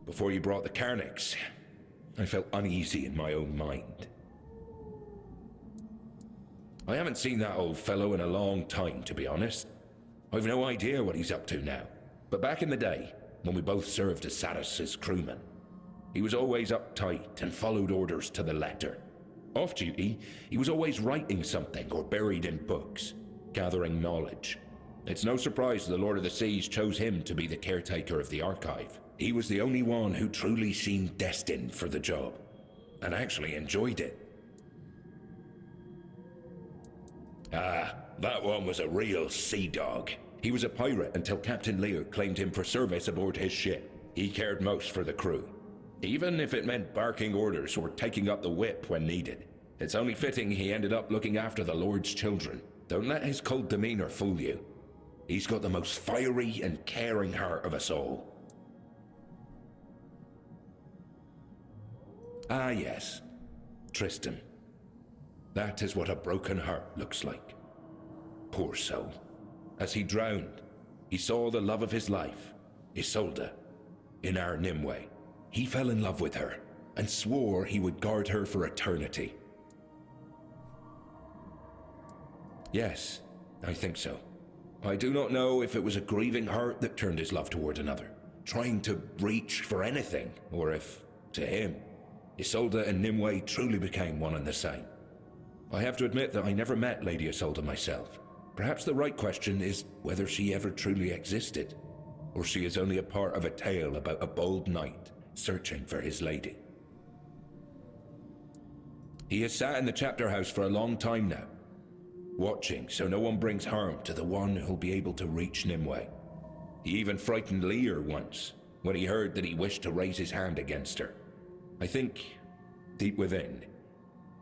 Before you brought the Karnaks, I felt uneasy in my own mind. I haven't seen that old fellow in a long time, to be honest. I've no idea what he's up to now. But back in the day, when we both served as Saris's crewmen, he was always uptight and followed orders to the letter. Off duty, he was always writing something or buried in books, gathering knowledge. It's no surprise the Lord of the Seas chose him to be the caretaker of the archive. He was the only one who truly seemed destined for the job, and actually enjoyed it. Ah, that one was a real sea dog. He was a pirate until Captain Lear claimed him for service aboard his ship. He cared most for the crew, even if it meant barking orders or taking up the whip when needed. It's only fitting he ended up looking after the Lord's children. Don't let his cold demeanor fool you. He's got the most fiery and caring heart of us all. Ah yes, Tristan. That is what a broken heart looks like. Poor soul. As he drowned, he saw the love of his life, Isolde, in our Nimue. He fell in love with her and swore he would guard her for eternity. Yes, I think so. I do not know if it was a grieving heart that turned his love toward another, trying to reach for anything, or if, to him, Isolde and Nimue truly became one and the same. I have to admit that I never met Lady Isolde myself. Perhaps the right question is whether she ever truly existed, or she is only a part of a tale about a bold knight searching for his lady. He has sat in the chapter house for a long time now, watching so no one brings harm to the one who'll be able to reach Nimue. He even frightened Lear once, when he heard that he wished to raise his hand against her. I think, deep within,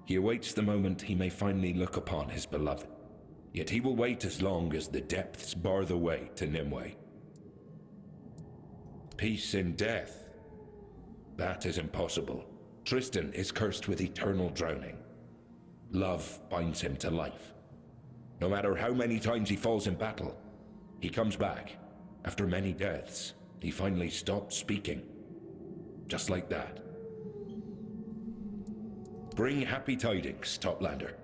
he awaits the moment he may finally look upon his beloved. Yet he will wait as long as the depths bar the way to Nimue. Peace in death? That is impossible. Tristan is cursed with eternal drowning. Love binds him to life. No matter how many times he falls in battle, he comes back. After many deaths, he finally stops speaking. Just like that. Bring happy tidings, Toplander.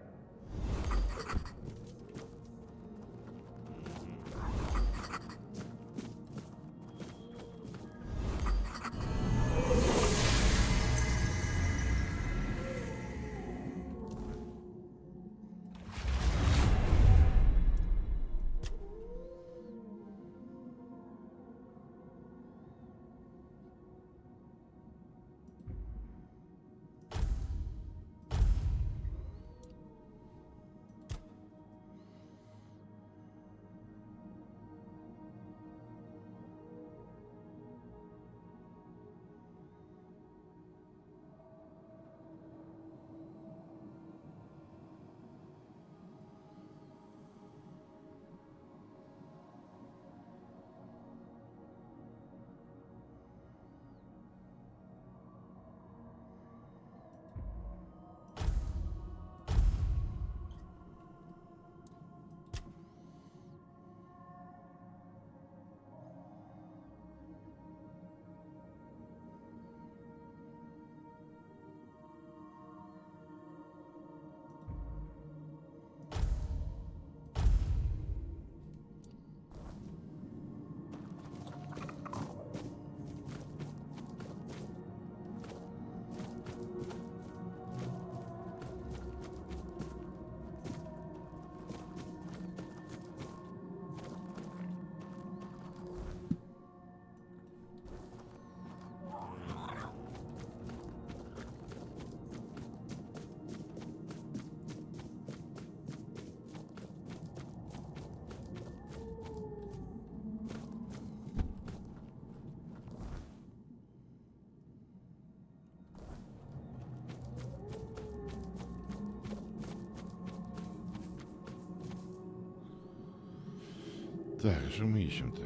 Так, что мы ищем-то?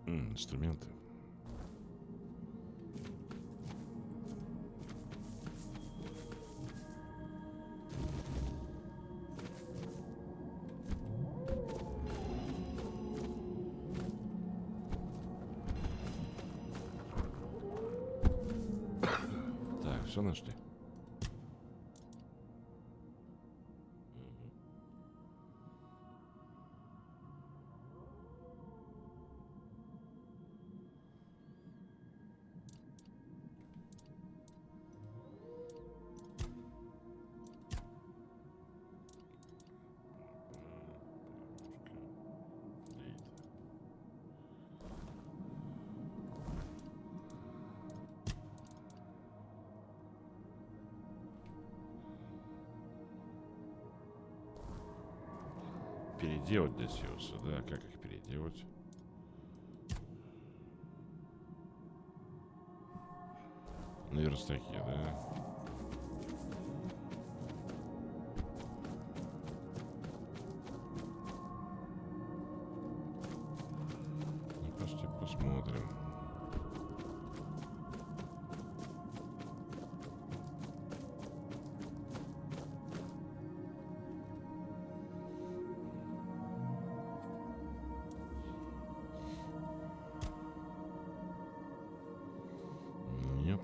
Инструменты. Так, все нашли. Переделать для Сиуса, да? Как их переделать? На верстаке, да? Ну, пошли посмотрим. Нет.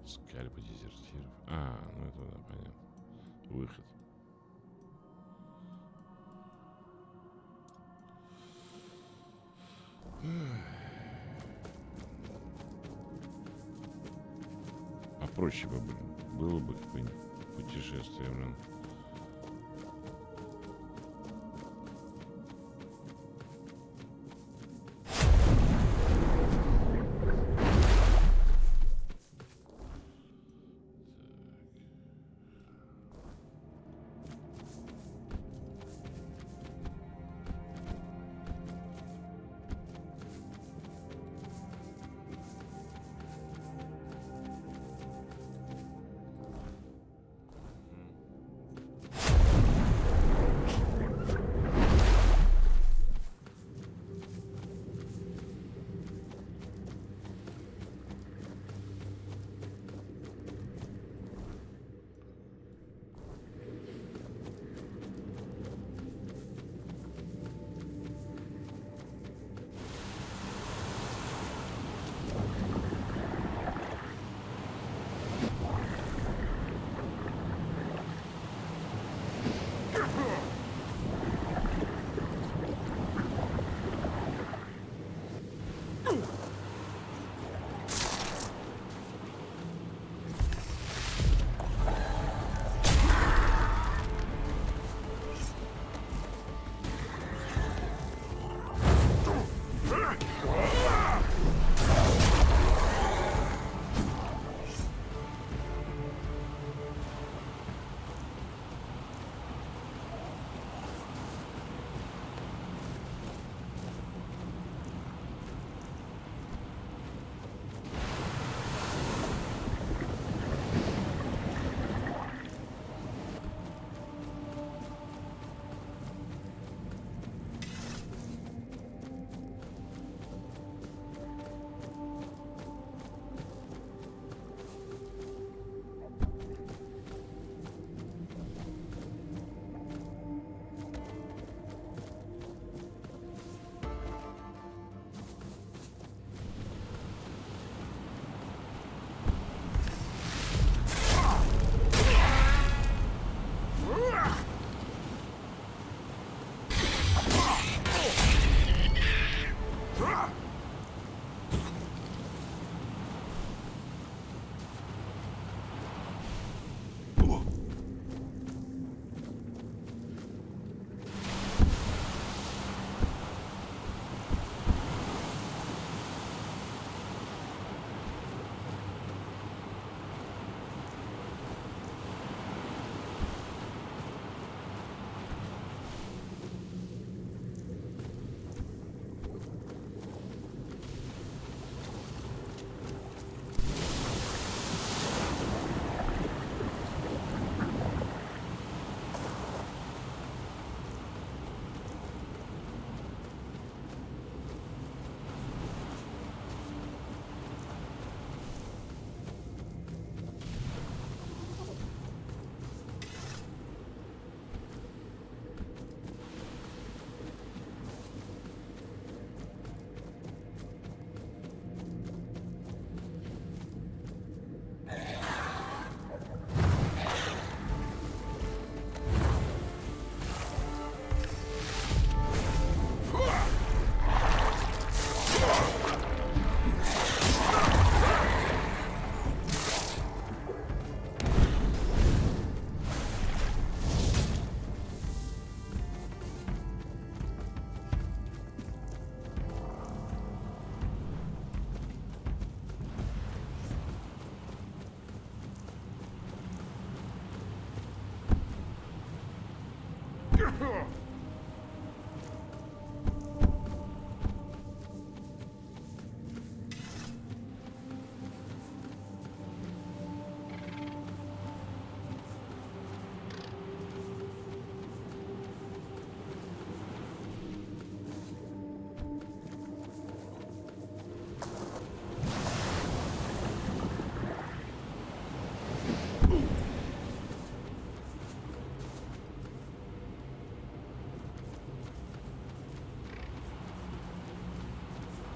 Скальпы дезертиров. А, ну это да, понятно. Выход. Попроще бы было бы какое-нибудь путешествие, блин.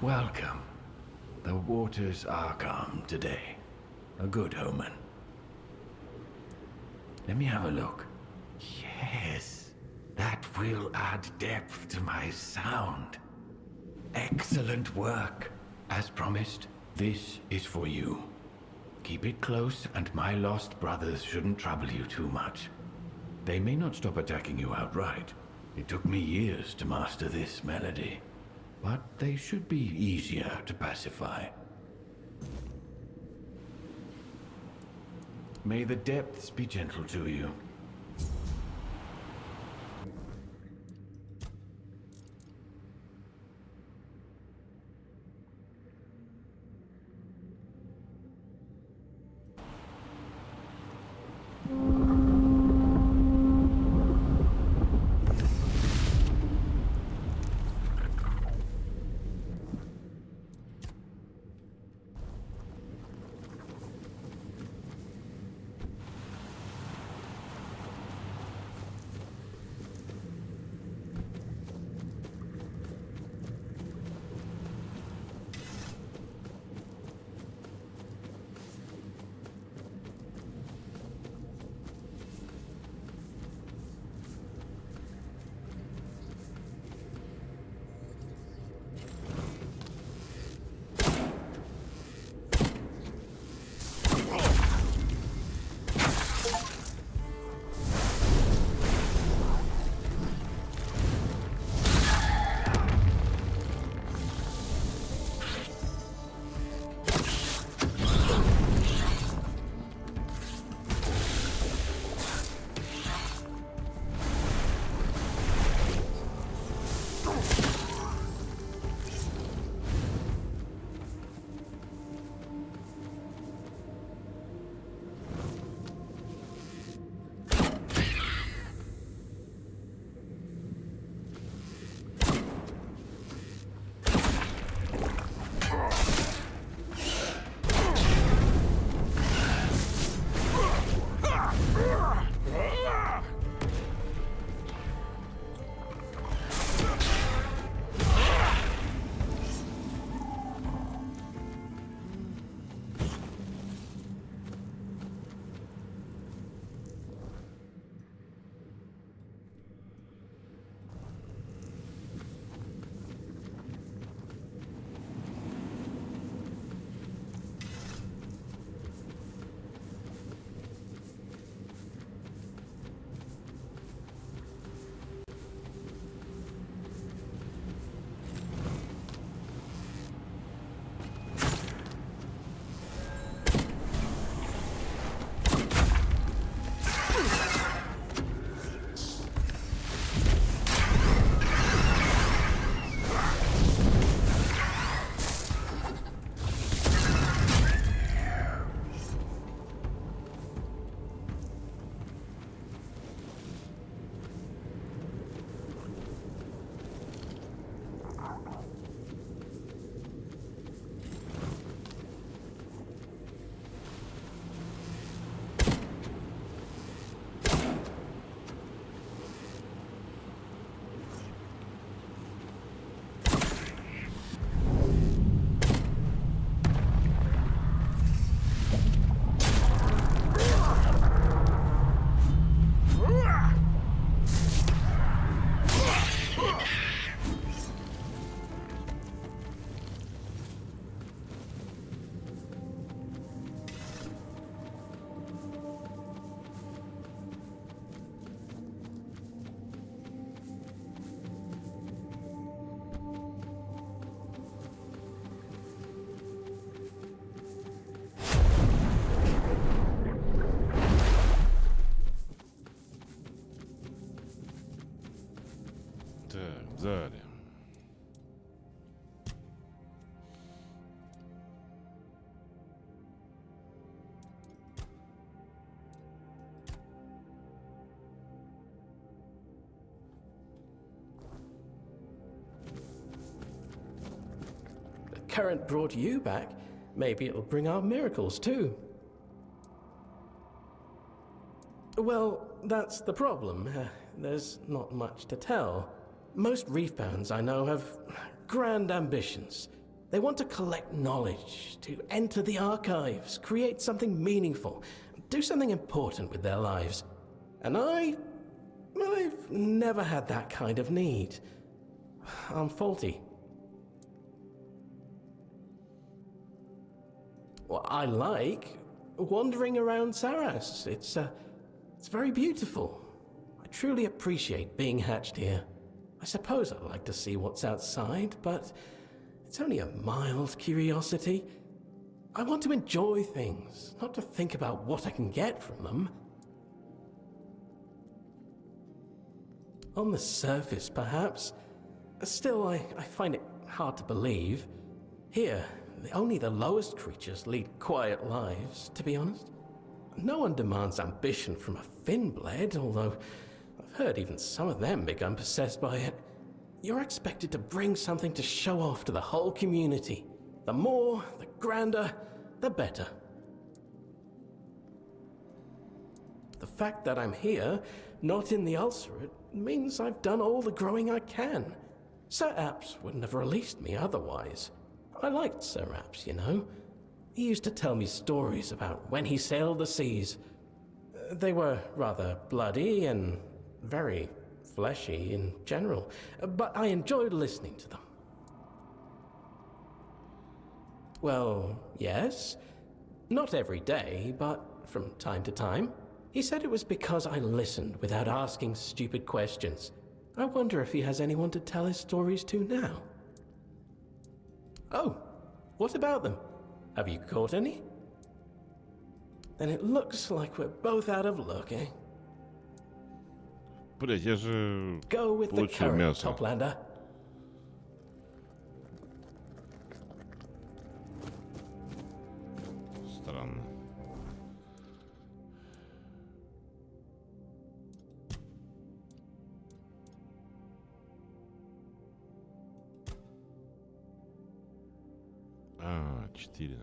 Welcome. The waters are calm today. A good omen. Let me have a look. Yes, that will add depth to my sound. Excellent work. As promised, this is for you. Keep it close, and my lost brothers shouldn't trouble you too much. They may not stop attacking you outright. It took me years to master this melody. But they should be easier to pacify. May the depths be gentle to you. Так, далее. The current brought you back. Maybe it'll bring our miracles too. Well, that's the problem. There's not much to tell. Most reefbounds I know have grand ambitions. They want to collect knowledge, to enter the archives, create something meaningful, do something important with their lives. And I've never had that kind of need. I'm faulty. Well, I like wandering around Saras. It's very beautiful. I truly appreciate being hatched here. I suppose I'd like to see what's outside, but it's only a mild curiosity. I want to enjoy things, not to think about what I can get from them. On the surface, perhaps. Still, I find it hard to believe. Here, only the lowest creatures lead quiet lives, to be honest. No one demands ambition from a Finblade, although I've heard even some of them become possessed by it. You're expected to bring something to show off to the whole community. The more, the grander, the better. The fact that I'm here, not in the Ulcerate, means I've done all the growing I can. Sir Apps wouldn't have released me otherwise. I liked Sir Apps, you know. He used to tell me stories about when he sailed the seas. They were rather bloody and very fleshy in general, but I enjoyed listening to them. Well, yes. Not every day, but from time to time. He said it was because I listened without asking stupid questions. I wonder if he has anyone to tell his stories to now. Oh, what about them? Have you caught any? Then it looks like we're both out of luck, eh? Блять, я же Go with the получил current, мясо. Toplander. Странно. А, 4.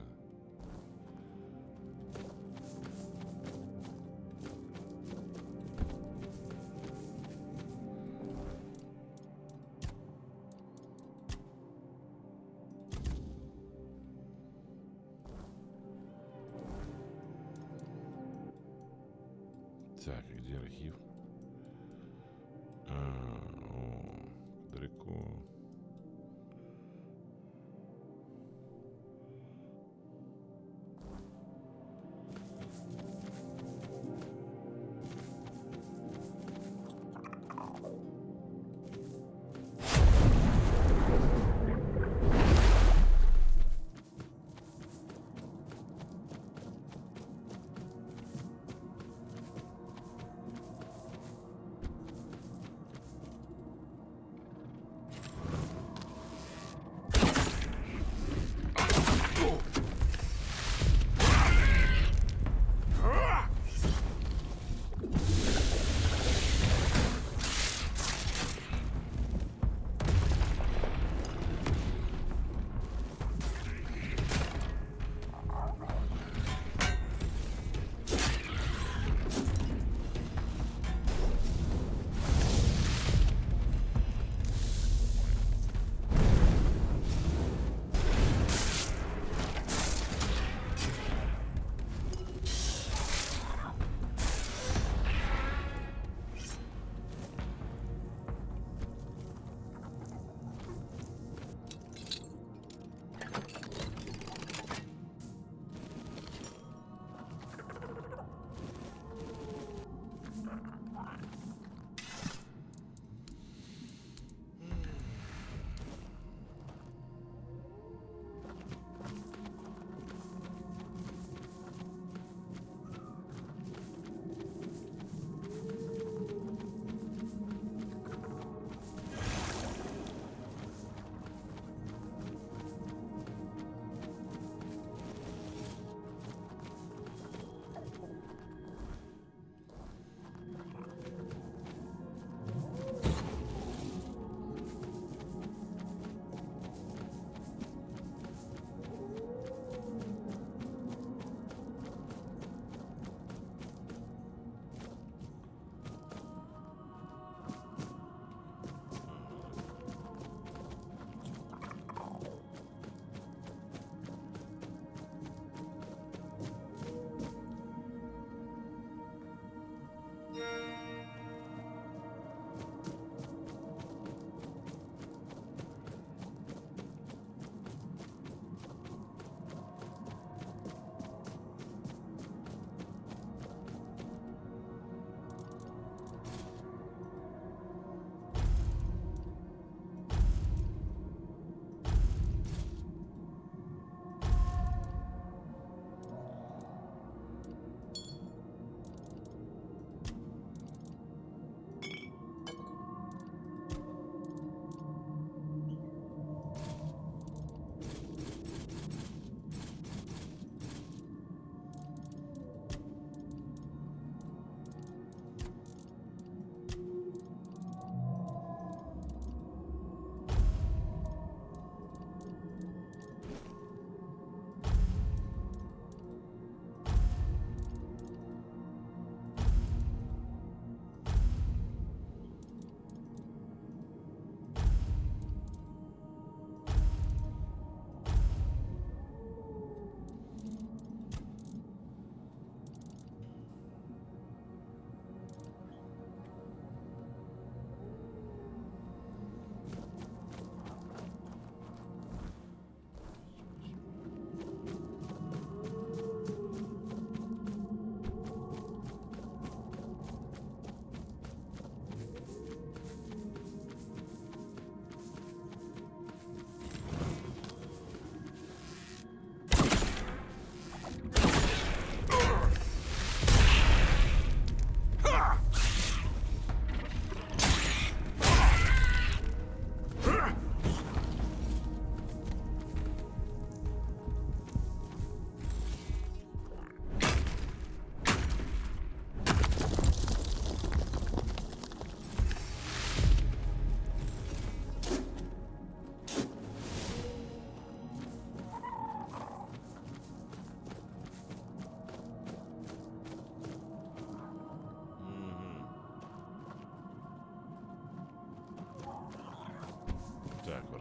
Так, где архив? Далеко.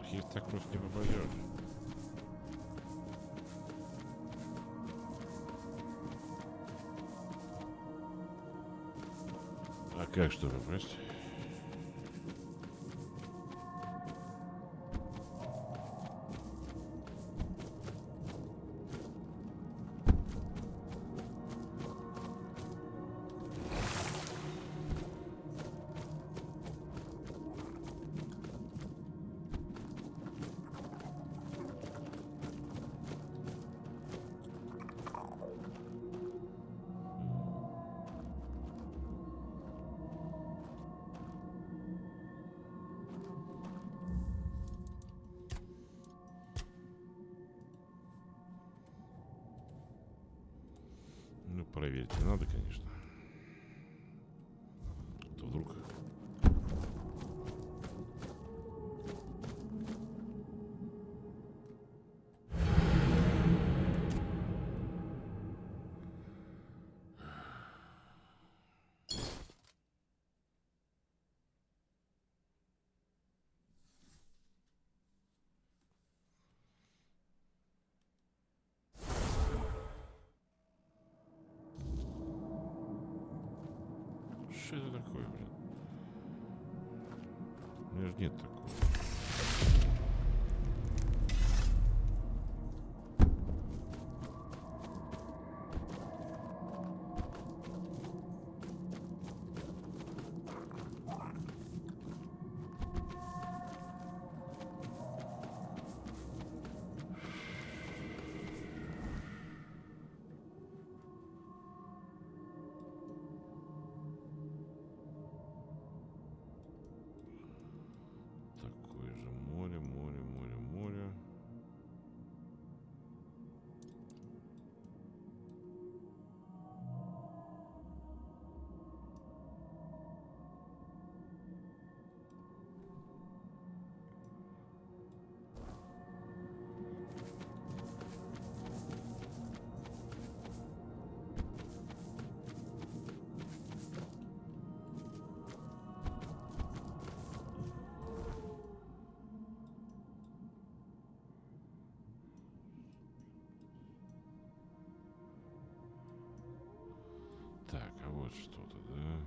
архив так просто не попадешь. А как что попасть? Ну, проверить не надо, конечно. А то вдруг... Что это такое, блин? У меня же нет такого. Такое же море, море, море, море. Так, а вот что-то, да?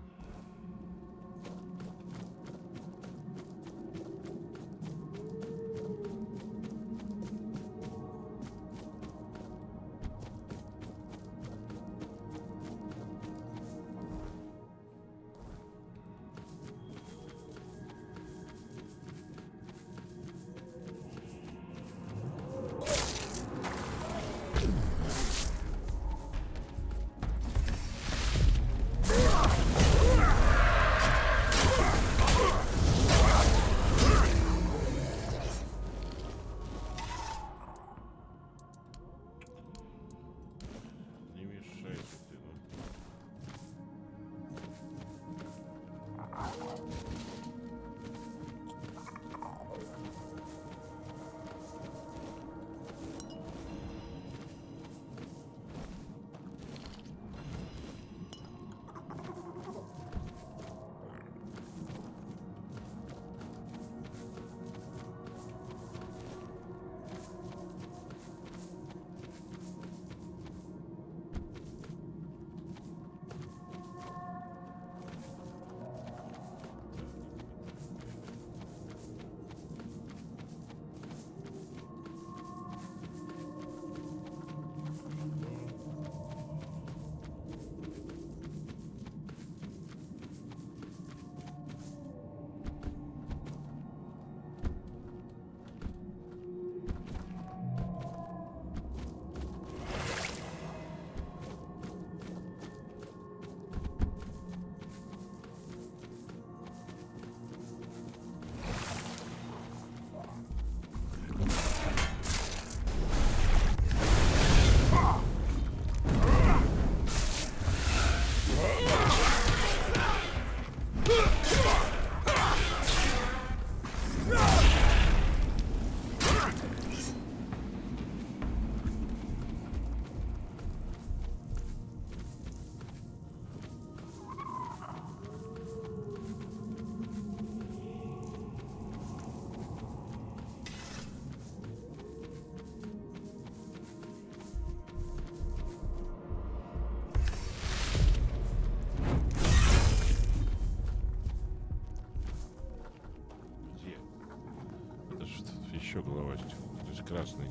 еще головастик. То есть красный.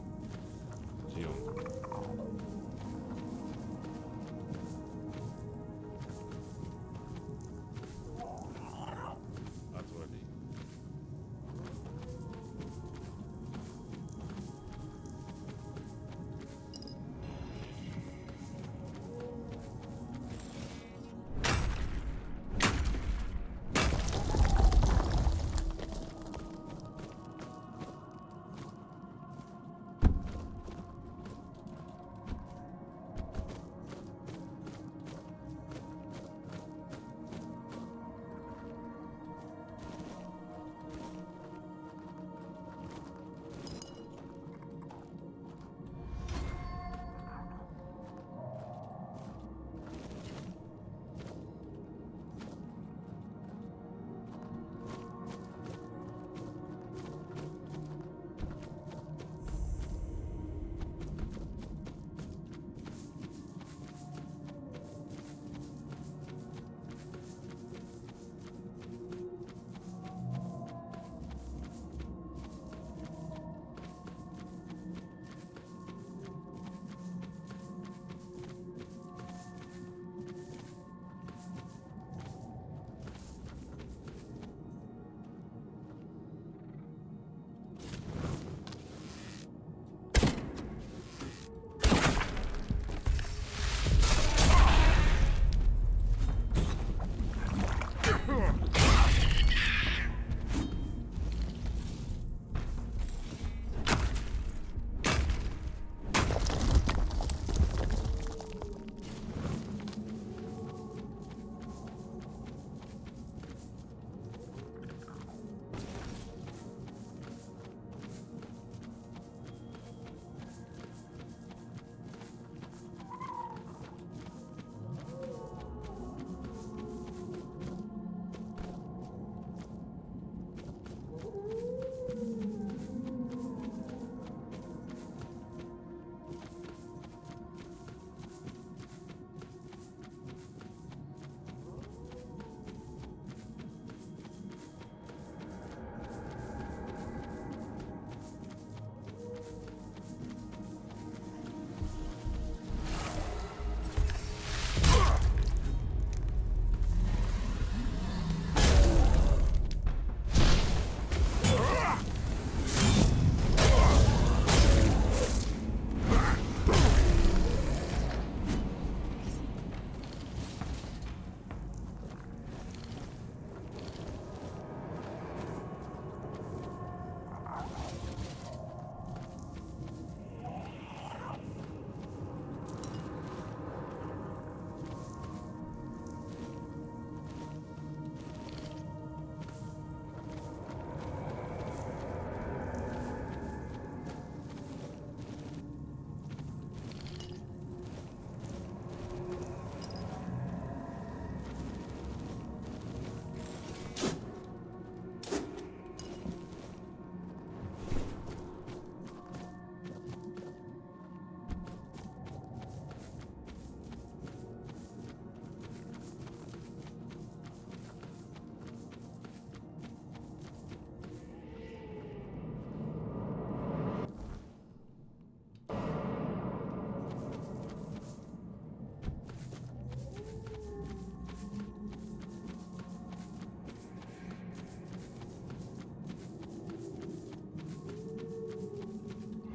Где он? Отвали.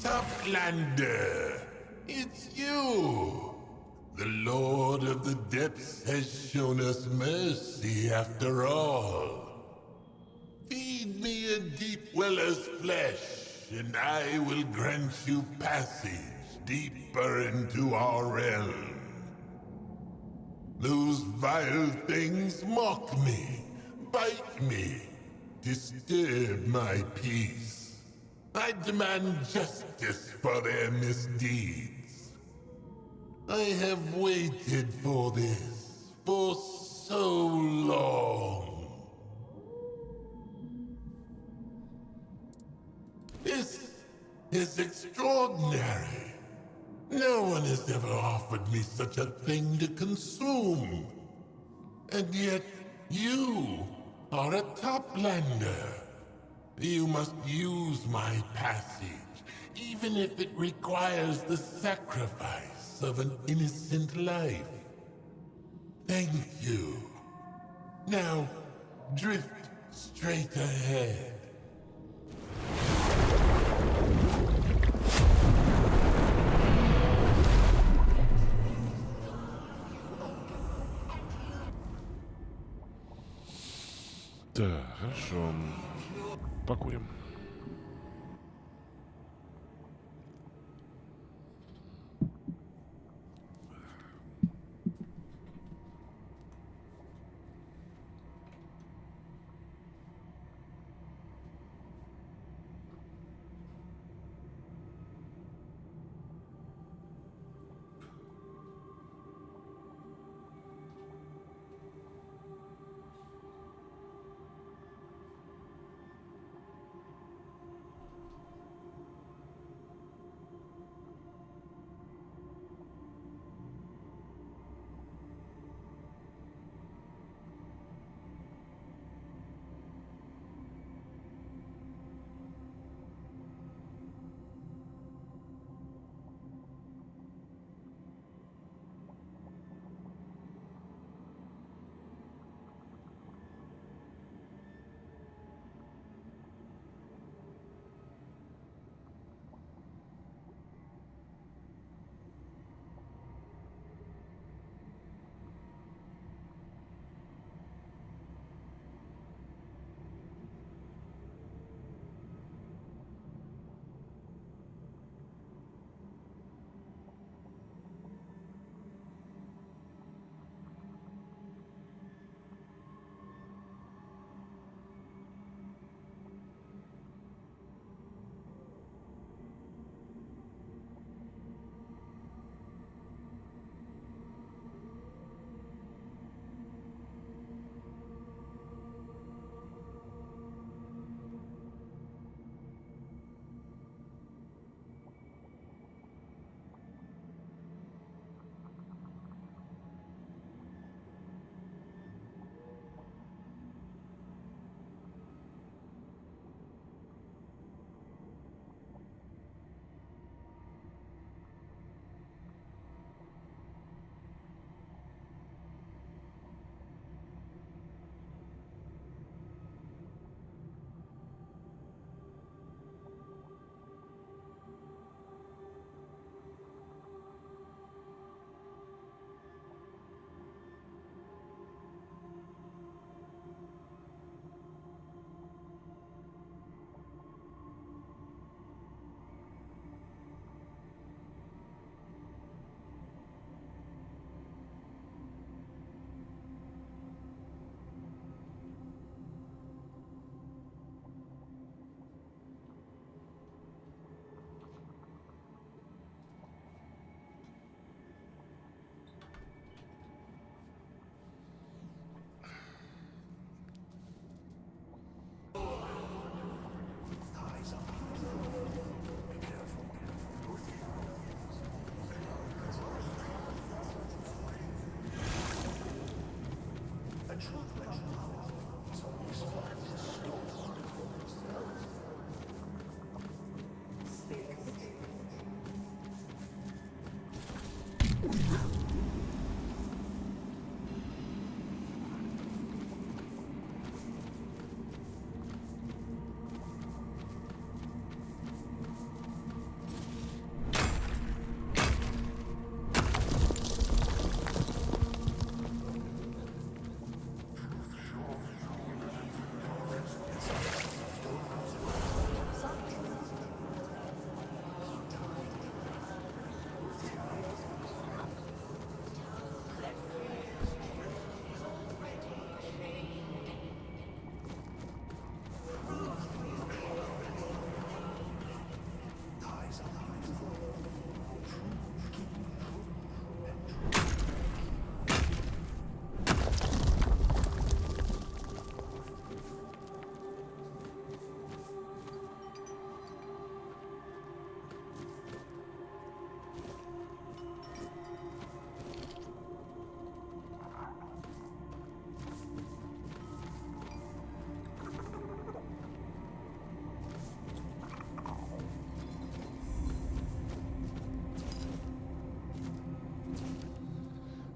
Toplander, it's you! The Lord of the Depths has shown us mercy after all. Feed me a deep weller's flesh, and I will grant you passage deeper into our realm. Those vile things mock me, bite me, disturb my peace. I demand justice for their misdeeds. I have waited for this for so long. This is extraordinary. No one has ever offered me such a thing to consume. And yet, you are a Toplander. You must use my passage, even if it requires the sacrifice of an innocent life. Thank you. Now, drift straight ahead. Да, хорошо. Покурим.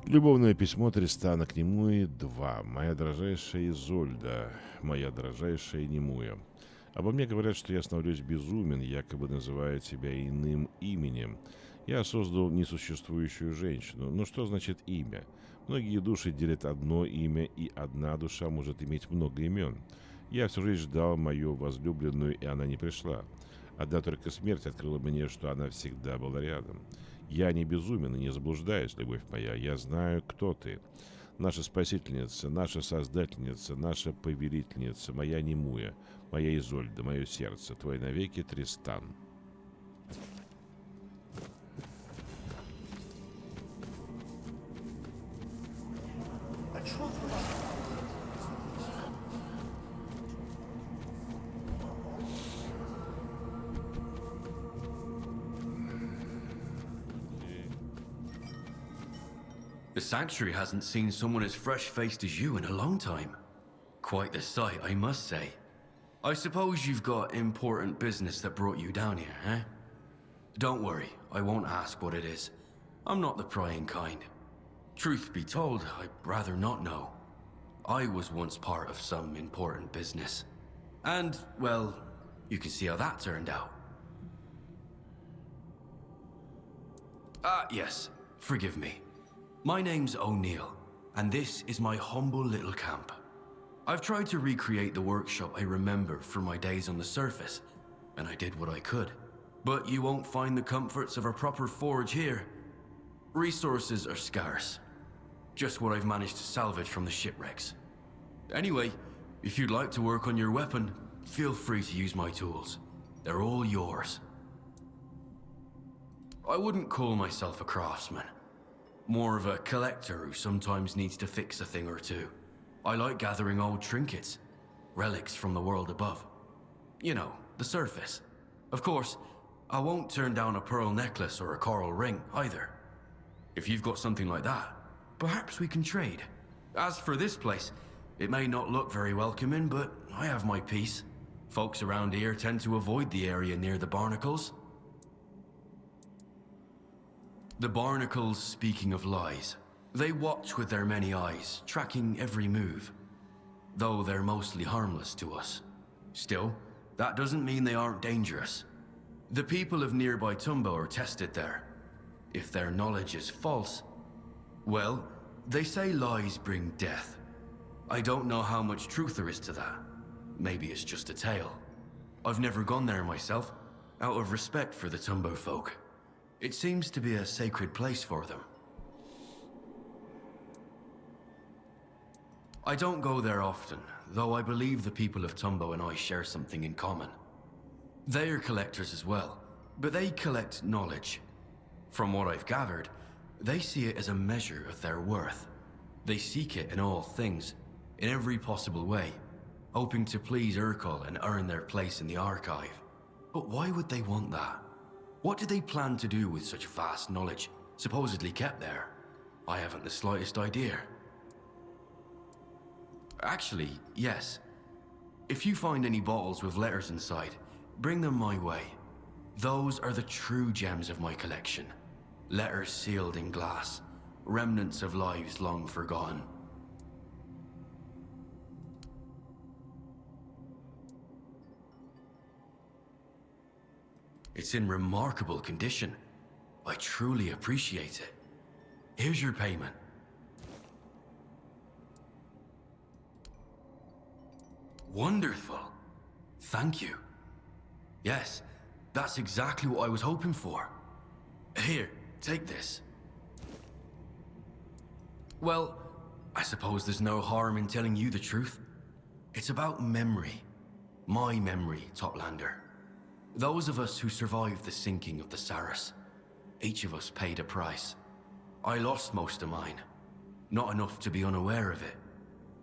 Любовное письмо Тристана к нему и 2. Моя дорожайшая Изольда, моя дорожайшая Немуя. Обо мне говорят, что я становлюсь безумен, якобы называя тебя иным именем. Я создал несуществующую женщину. Но что значит имя? Многие души делят одно имя, и одна душа может иметь много имен. Я всю жизнь ждал мою возлюбленную, и она не пришла. Одна только смерть открыла мне, что она всегда была рядом. Я не безумен и не заблуждаюсь, любовь моя. Я знаю, кто ты. Наша спасительница, наша создательница, наша повелительница, моя Немуя, моя Изольда, мое сердце, твой навеки Тристан. The Sanctuary hasn't seen someone as fresh-faced as you in a long time. Quite the sight, I must say. I suppose you've got important business that brought you down here, eh? Don't worry, I won't ask what it is. I'm not the prying kind. Truth be told, I'd rather not know. I was once part of some important business. And, well, you can see how that turned out. Yes, forgive me. My name's O'Neill, and this is my humble little camp. I've tried to recreate the workshop I remember from my days on the surface, and I did what I could. But you won't find the comforts of a proper forge here. Resources are scarce. Just what I've managed to salvage from the shipwrecks. Anyway, if you'd like to work on your weapon, feel free to use my tools. They're all yours. I wouldn't call myself a craftsman. More of a collector who sometimes needs to fix a thing or two. I like gathering old trinkets, relics from the world above. You know, the surface. Of course, I won't turn down a pearl necklace or a coral ring, either. If you've got something like that, perhaps we can trade. As for this place, it may not look very welcoming, but I have my piece. Folks around here tend to avoid the area near the barnacles. The barnacles, speaking of lies, they watch with their many eyes, tracking every move. Though they're mostly harmless to us. Still, that doesn't mean they aren't dangerous. The people of nearby Tumbo are tested there. If their knowledge is false, well, they say lies bring death. I don't know how much truth there is to that. Maybe it's just a tale. I've never gone there myself, out of respect for the Tumbo folk. It seems to be a sacred place for them. I don't go there often, though I believe the people of Tumbo and I share something in common. They are collectors as well, but they collect knowledge. From what I've gathered, they see it as a measure of their worth. They seek it in all things, in every possible way, hoping to please Urkel and earn their place in the archive. But why would they want that? What do they plan to do with such vast knowledge, supposedly kept there? I haven't the slightest idea. Actually, yes. If you find any bottles with letters inside, bring them my way. Those are the true gems of my collection. Letters sealed in glass, remnants of lives long forgotten. It's in remarkable condition. I truly appreciate it. Here's your payment. Wonderful. Thank you. Yes, that's exactly what I was hoping for. Here, take this. Well, I suppose there's no harm in telling you the truth. It's about memory. My memory, Toplander. Those of us who survived the sinking of the Saras. Each of us paid a price. I lost most of mine. Not enough to be unaware of it.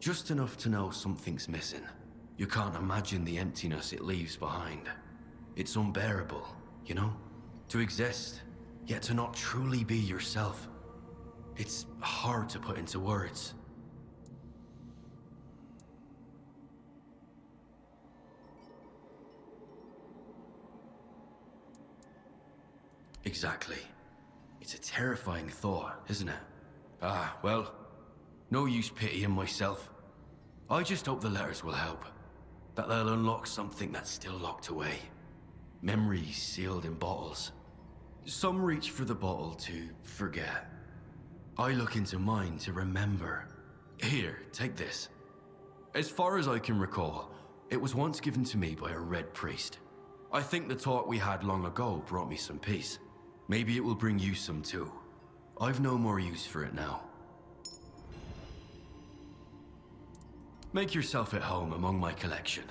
Just enough to know something's missing. You can't imagine the emptiness it leaves behind. It's unbearable, you know? To exist, yet to not truly be yourself. It's hard to put into words. Exactly. It's a terrifying thought, isn't it? Ah, well, no use pitying myself. I just hope the letters will help. That they'll unlock something that's still locked away. Memories sealed in bottles. Some reach for the bottle to forget. I look into mine to remember. Here, take this. As far as I can recall, it was once given to me by a red priest. I think the talk we had long ago brought me some peace. Maybe it will bring you some too. I've no more use for it now. Make yourself at home among my collection.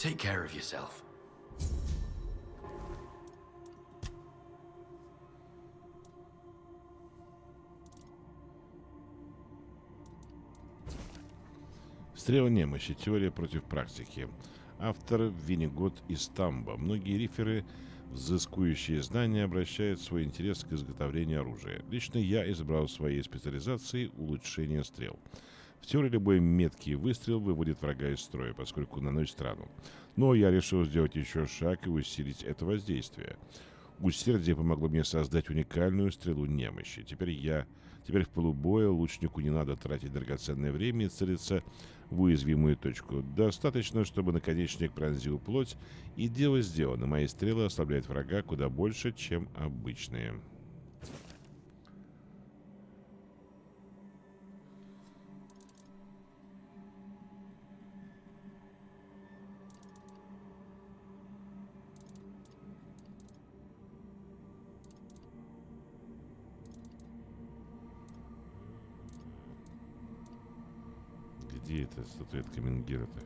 Take care of yourself. Стрела немощи. Теория против практики. Автор Виннигот из Тамбо. Многие риферы, взыскующие знания, обращают свой интерес к изготовлению оружия. Лично я избрал своей специализацией улучшение стрел. В теории любой меткий выстрел выводит врага из строя, поскольку наносит рану. Но я решил сделать еще шаг и усилить это воздействие. Усердие помогло мне создать уникальную стрелу немощи. Теперь в полубоя лучнику не надо тратить драгоценное время и целиться в уязвимую точку. Достаточно, чтобы наконечник пронзил плоть, и дело сделано. Мои стрелы ослабляют врага куда больше, чем обычные. Где эта статуэтка Менгира-то?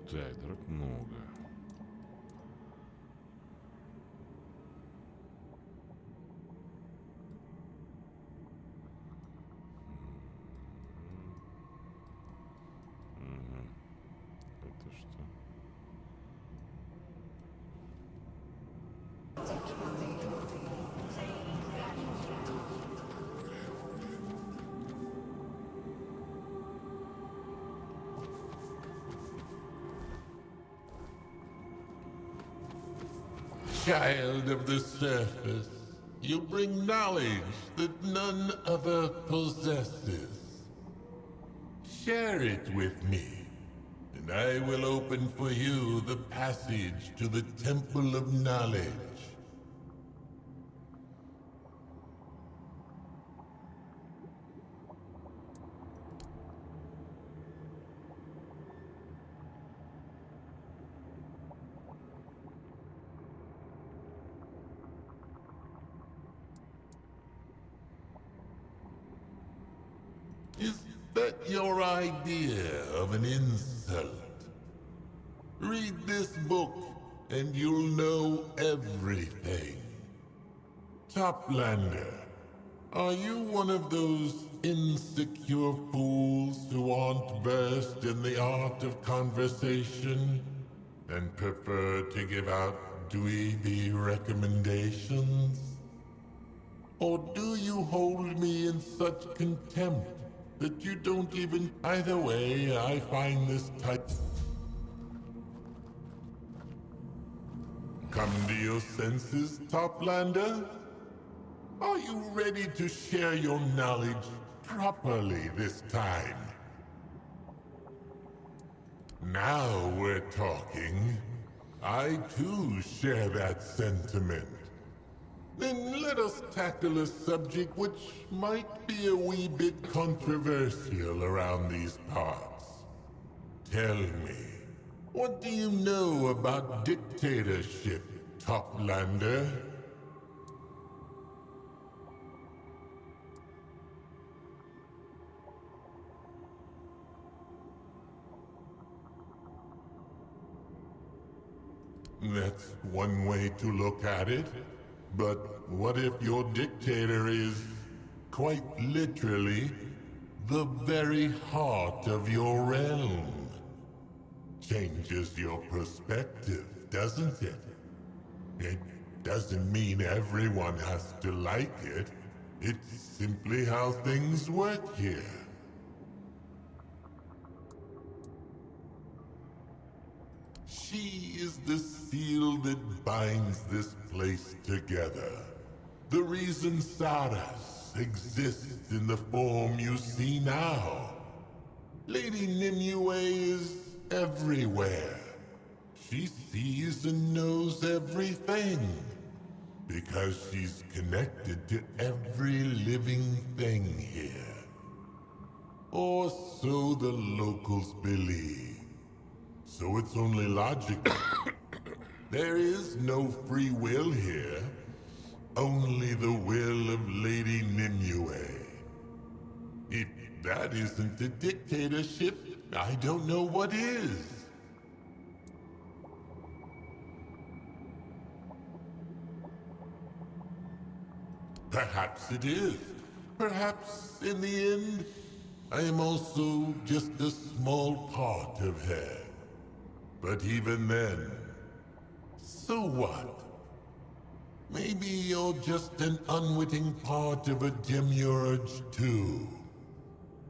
Так, дорог много. Мгм. Это что? Child of the surface, you bring knowledge that none other possesses. Share it with me, and I will open for you the passage to the Temple of Knowledge. Is that your idea of an insult? Read this book, and you'll know everything. Toplander, are you one of those insecure fools who aren't versed in the art of conversation and prefer to give out dweeby recommendations? Or do you hold me in such contempt that you don't even... Either way, I find this type... Come to your senses, Toplander? Are you ready to share your knowledge properly this time? Now we're talking. I too share that sentiment. Then let us tackle a subject which might be a wee bit controversial around these parts. Tell me, what do you know about dictatorship, Toplander? That's one way to look at it. But what if your dictator is, quite literally, the very heart of your realm? Changes your perspective, doesn't it? It doesn't mean everyone has to like it. It's simply how things work here. She is the seal that binds this place together. The reason Saras exists in the form you see now. Lady Nimue is everywhere. She sees and knows everything. Because she's connected to every living thing here. Or so the locals believe. So it's only logical. There is no free will here. Only the will of Lady Nimue. If that isn't a dictatorship, I don't know what is. Perhaps it is. Perhaps, in the end, I am also just a small part of her. But even then, so what? Maybe you're just an unwitting part of a demiurge too.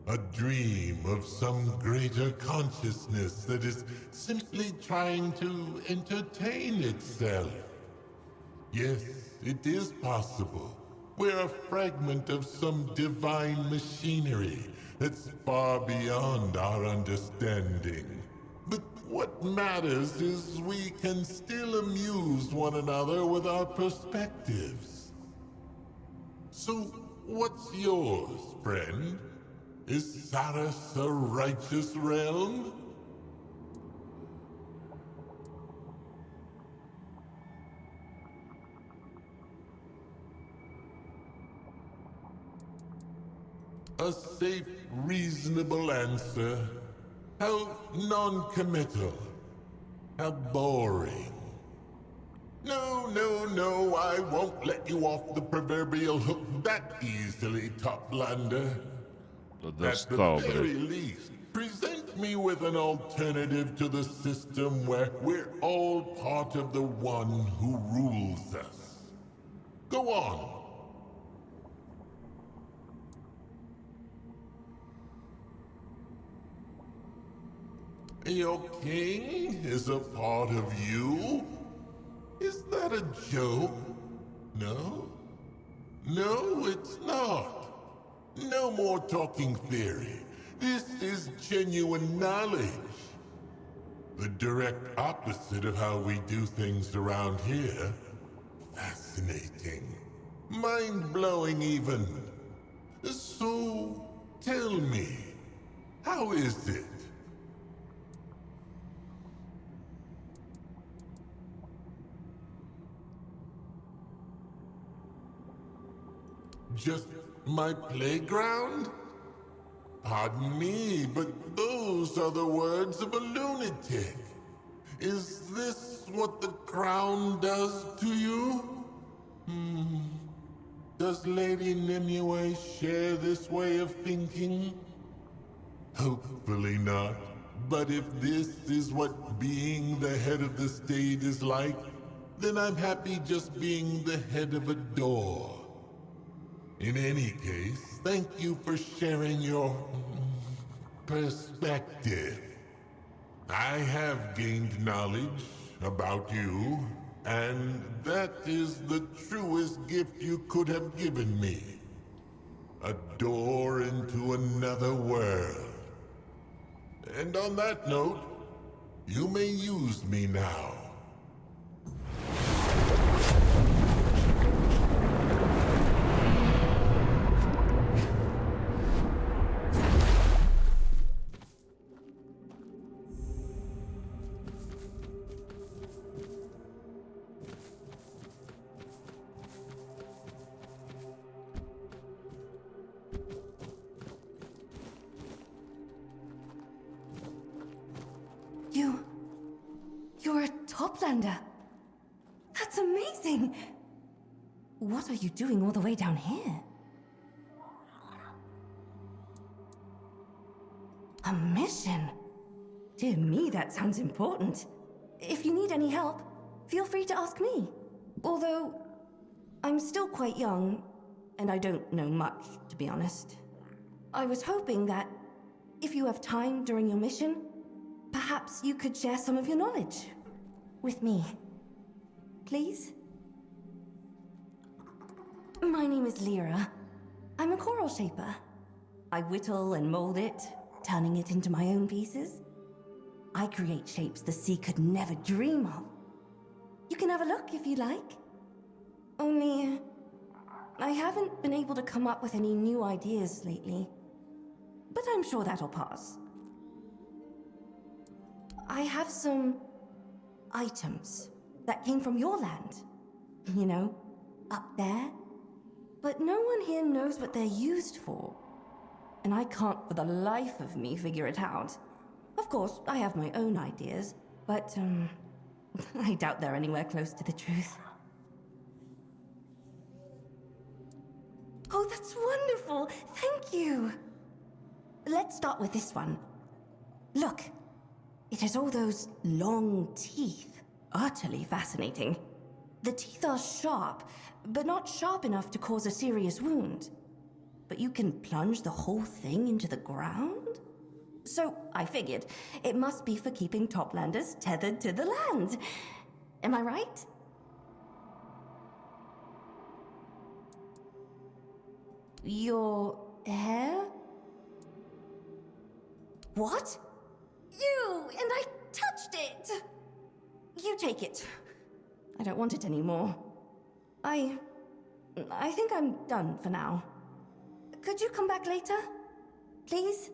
A dream of some greater consciousness that is simply trying to entertain itself. Yes, it is possible. We're a fragment of some divine machinery that's far beyond our understanding. But what matters is we can still amuse one another with our perspectives. So, what's yours, friend? Is Saras a righteous realm? A safe, reasonable answer. How non-committal. How boring. No, I won't let you off the proverbial hook that easily, Toplander. At the Достал, very блядь. least, present me with an alternative to the system where we're all part of the one who rules us. Go on. Your king is a part of you? Is that a joke? No? No, it's not. No more talking theory. This is genuine knowledge. The direct opposite of how we do things around here. Fascinating. Mind-blowing even. So, tell me, how is it? Just my playground? Pardon me, but those are the words of a lunatic. Is this what the crown does to you? Does Lady Nimue share this way of thinking? Hopefully not. But if this is what being the head of the state is like, then I'm happy just being the head of a door. In any case, thank you for sharing your perspective. I have gained knowledge about you, and that is the truest gift you could have given me. A door into another world. And on that note, you may use me now. You're a Toplander. That's amazing. What are you doing all the way down here? A mission? Dear me, that sounds important. If you need any help, feel free to ask me. Although, I'm still quite young, and I don't know much, to be honest. I was hoping that, if you have time during your mission, perhaps you could share some of your knowledge with me. Please? My name is Lyra. I'm a coral shaper. I whittle and mold it, turning it into my own pieces. I create shapes the sea could never dream of. You can have a look if you like. Only, I haven't been able to come up with any new ideas lately. But I'm sure that'll pass. I have some items that came from your land. You know, up there. But no one here knows what they're used for. And I can't for the life of me figure it out. Of course, I have my own ideas, but I doubt they're anywhere close to the truth. Oh, that's wonderful! Thank you! Let's start with this one. Look, it has all those long teeth. Utterly fascinating. The teeth are sharp, but not sharp enough to cause a serious wound. But you can plunge the whole thing into the ground? So I figured it must be for keeping Toplanders tethered to the land. Am I right? Your hair? What? You! And I touched it! You take it. I don't want it anymore. I think I'm done for now. Could you come back later? Please?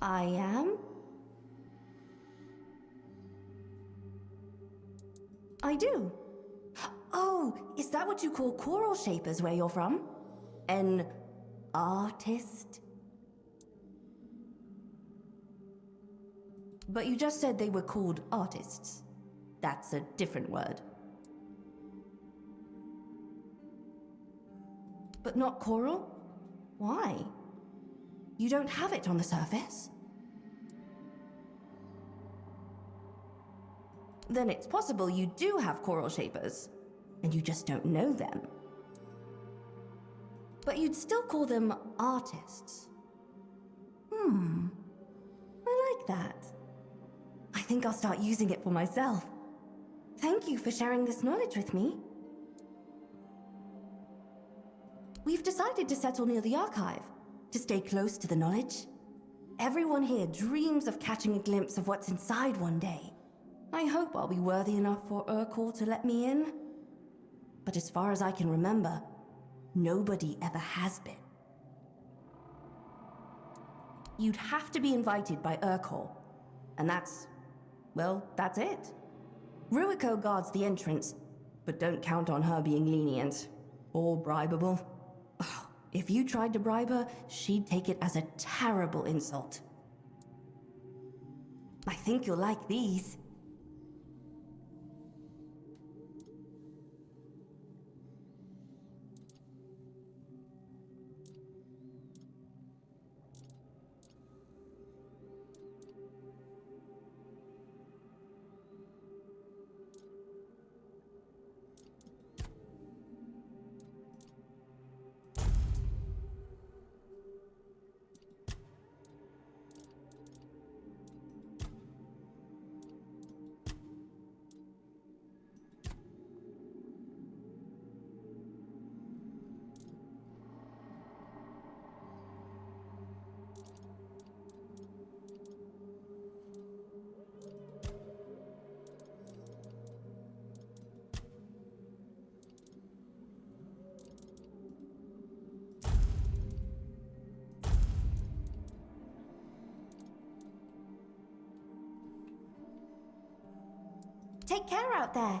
I am? I do. Oh, is that what you call coral shapers where you're from? An artist? But you just said they were called artists. That's a different word. But not coral? Why? You don't have it on the surface? Then it's possible you do have coral shapers, and you just don't know them. But you'd still call them artists. I like that. I think I'll start using it for myself. Thank you for sharing this knowledge with me. We've decided to settle near the archive, to stay close to the knowledge. Everyone here dreams of catching a glimpse of what's inside one day. I hope I'll be worthy enough for Urkel to let me in. But as far as I can remember, nobody ever has been. You'd have to be invited by Urkel, and that's it. Ruiko guards the entrance, but don't count on her being lenient or bribable. Ugh, if you tried to bribe her, she'd take it as a terrible insult. I think you'll like these. Take care out there.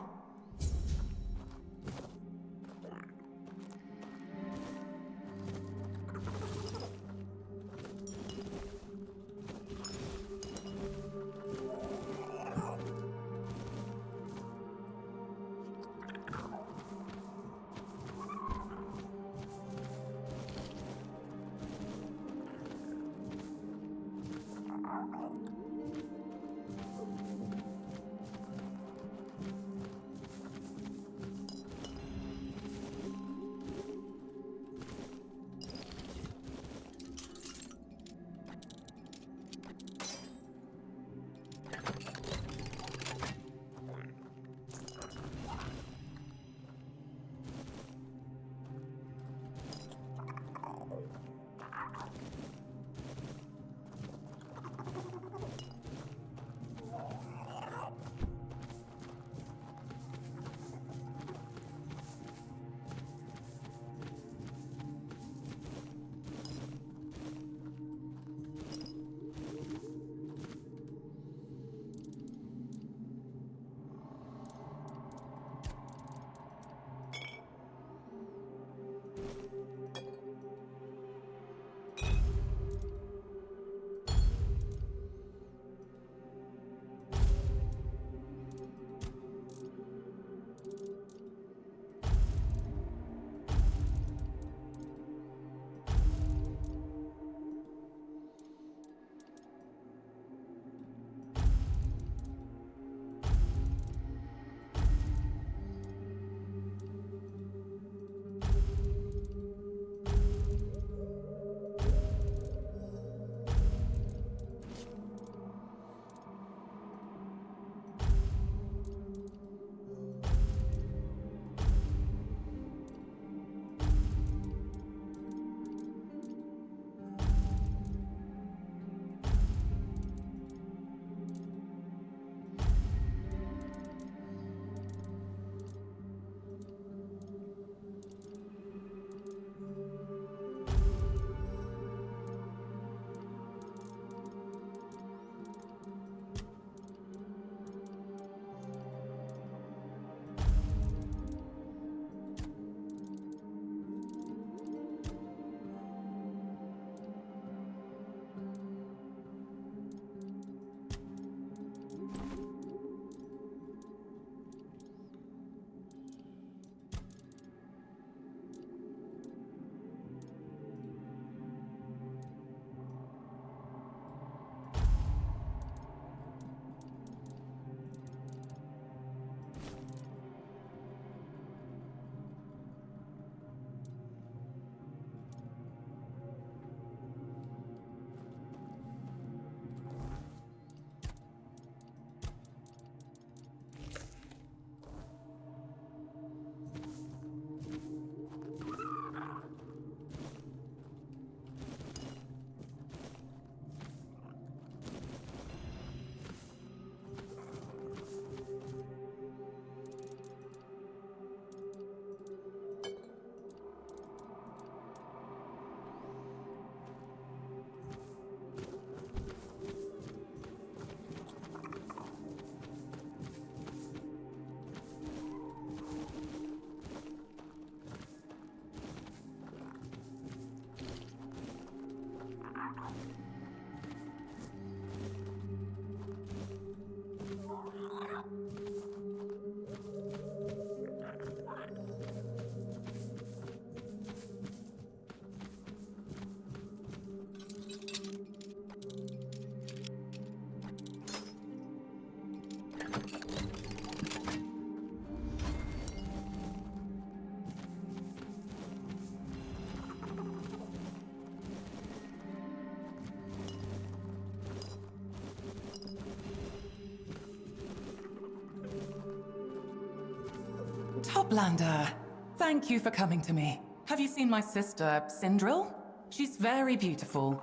Toplander, thank you for coming to me. Have you seen my sister, Sindril? She's very beautiful.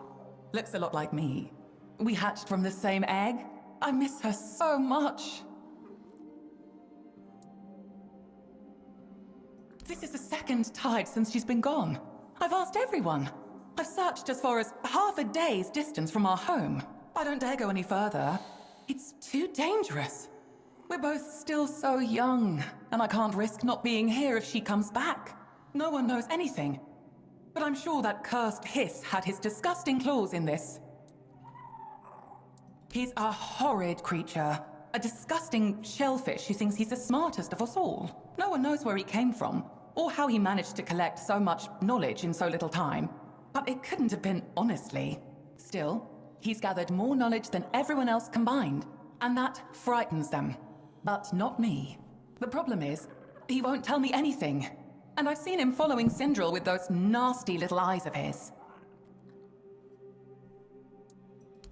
Looks a lot like me. We hatched from the same egg. I miss her so much. This is the second tide since she's been gone. I've asked everyone. I've searched as far as half a day's distance from our home. I don't dare go any further. It's too dangerous. We're both still so young, and I can't risk not being here if she comes back. No one knows anything. But I'm sure that cursed Hiss had his disgusting claws in this. He's a horrid creature. A disgusting shellfish who thinks he's the smartest of us all. No one knows where he came from, or how he managed to collect so much knowledge in so little time. But it couldn't have been honestly. Still, he's gathered more knowledge than everyone else combined, and that frightens them. But not me. The problem is, he won't tell me anything. And I've seen him following Sindril with those nasty little eyes of his.